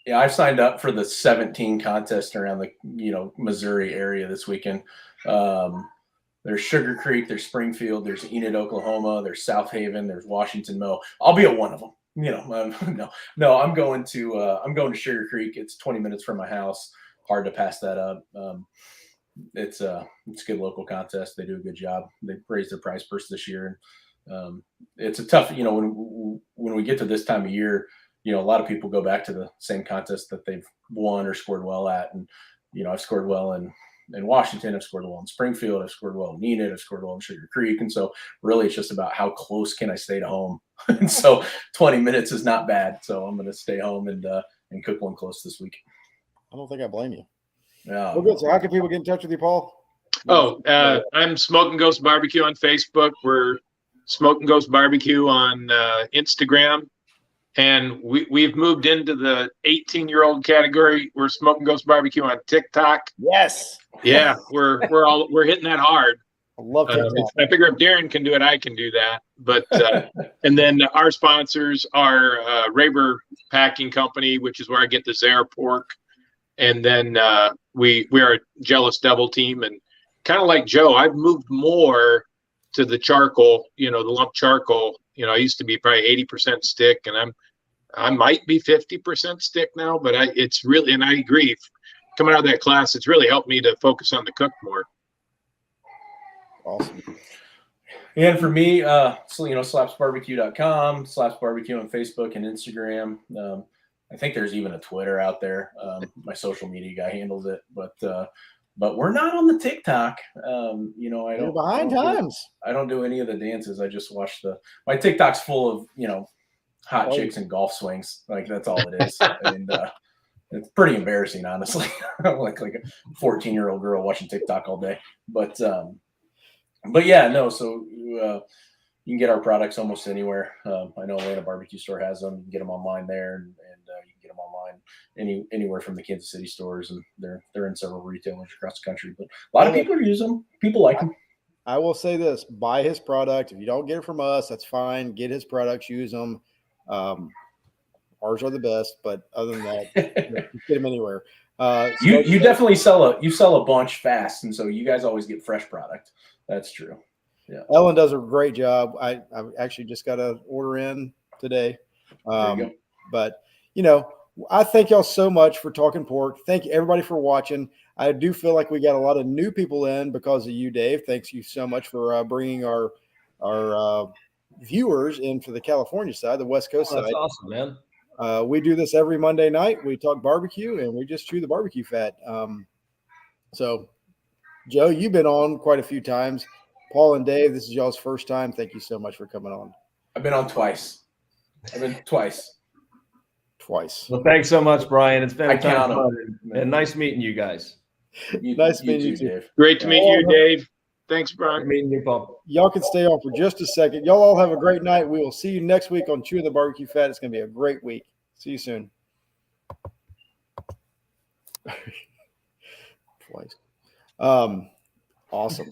Yeah, I signed up for the 17 contest around the Missouri area this weekend. There's Sugar Creek, there's Springfield, there's Enid, Oklahoma, there's South Haven, there's Washington Mill. I'll be at one of them. I'm going to Sugar Creek. It's 20 minutes from my house. Hard to pass that up. It's a good local contest. They do a good job. They raised their prize purse this year. It's a tough, when we get to this time of year, a lot of people go back to the same contest that they've won or scored well at. And, I've scored well in in Washington. I've scored well in Springfield. I've scored well in Enid. I've scored well in Sugar Creek. And so really it's just about how close can I stay to home. And so 20 minutes is not bad. So I'm going to stay home and cook one close this week. I don't think I blame you. Yeah. Well, good. So how can people get in touch with you, Paul? I'm Smokin Ghost BBQ on Facebook. We're Smokin Ghost BBQ on Instagram. And we've moved into the 18-year-old category. We're Smokin Ghost BBQ on TikTok. Yes. Yeah, we're hitting that hard. I love TikTok. I figure if Darren can do it, I can do that. But and then our sponsors are Raber Packing Company, which is where I get the Zare pork. And then we are a Jealous Devil team, and kind of like Joe, I've moved more to the charcoal, the lump charcoal. I used to be probably 80% stick, and I might be 50% stick now, but it's really, and I agree, coming out of that class, it's really helped me to focus on the cook more. Awesome. And for me, slapsbarbecue.com, Slaps Barbecue on Facebook and Instagram. I think there's even a Twitter out there. My social media guy handles it, but we're not on the TikTok. You're behind times. I don't do any of the dances. I just watch my TikTok's full of, hot chicks and golf swings. Like that's all it is. And it's pretty embarrassing, honestly. I'm like a 14-year-old girl watching TikTok all day. But yeah, no. So you can get our products almost anywhere. I know Atlanta Barbecue Store has them. You can get them online there, and you can get them online anywhere from the Kansas City stores, and they're in several retailers across the country. But a lot of people use them. People like them. I will say this: buy his product. If you don't get it from us, that's fine. Get his products, use them. Ours are the best, but other than that, get them anywhere. You definitely sell a bunch fast, and so you guys always get fresh product. That's true. Yeah, Ellen does a great job. I actually just got an order in today. There you go. But I thank y'all so much for talking pork. Thank you everybody for watching. I do feel like we got a lot of new people in because of you, Dave. Thanks you so much for bringing our viewers in for the California side, the West Coast side. That's awesome, man. We do this every Monday night. We talk barbecue and we just chew the barbecue fat. So, Joe, you've been on quite a few times. Paul and Dave, this is y'all's first time. Thank you so much for coming on. I've been on twice. Twice. Well, thanks so much, Brian. It's been I a ton of count fun, and nice meeting you guys. Nice meeting you too, Dave. Great to meet you, Dave. Thanks, Brian. Good meeting you, Paul. Y'all can stay on for just a second. Y'all all have a great night. We will see you next week on Chewin the BBQ Fat. It's going to be a great week. See you soon. Twice. Awesome.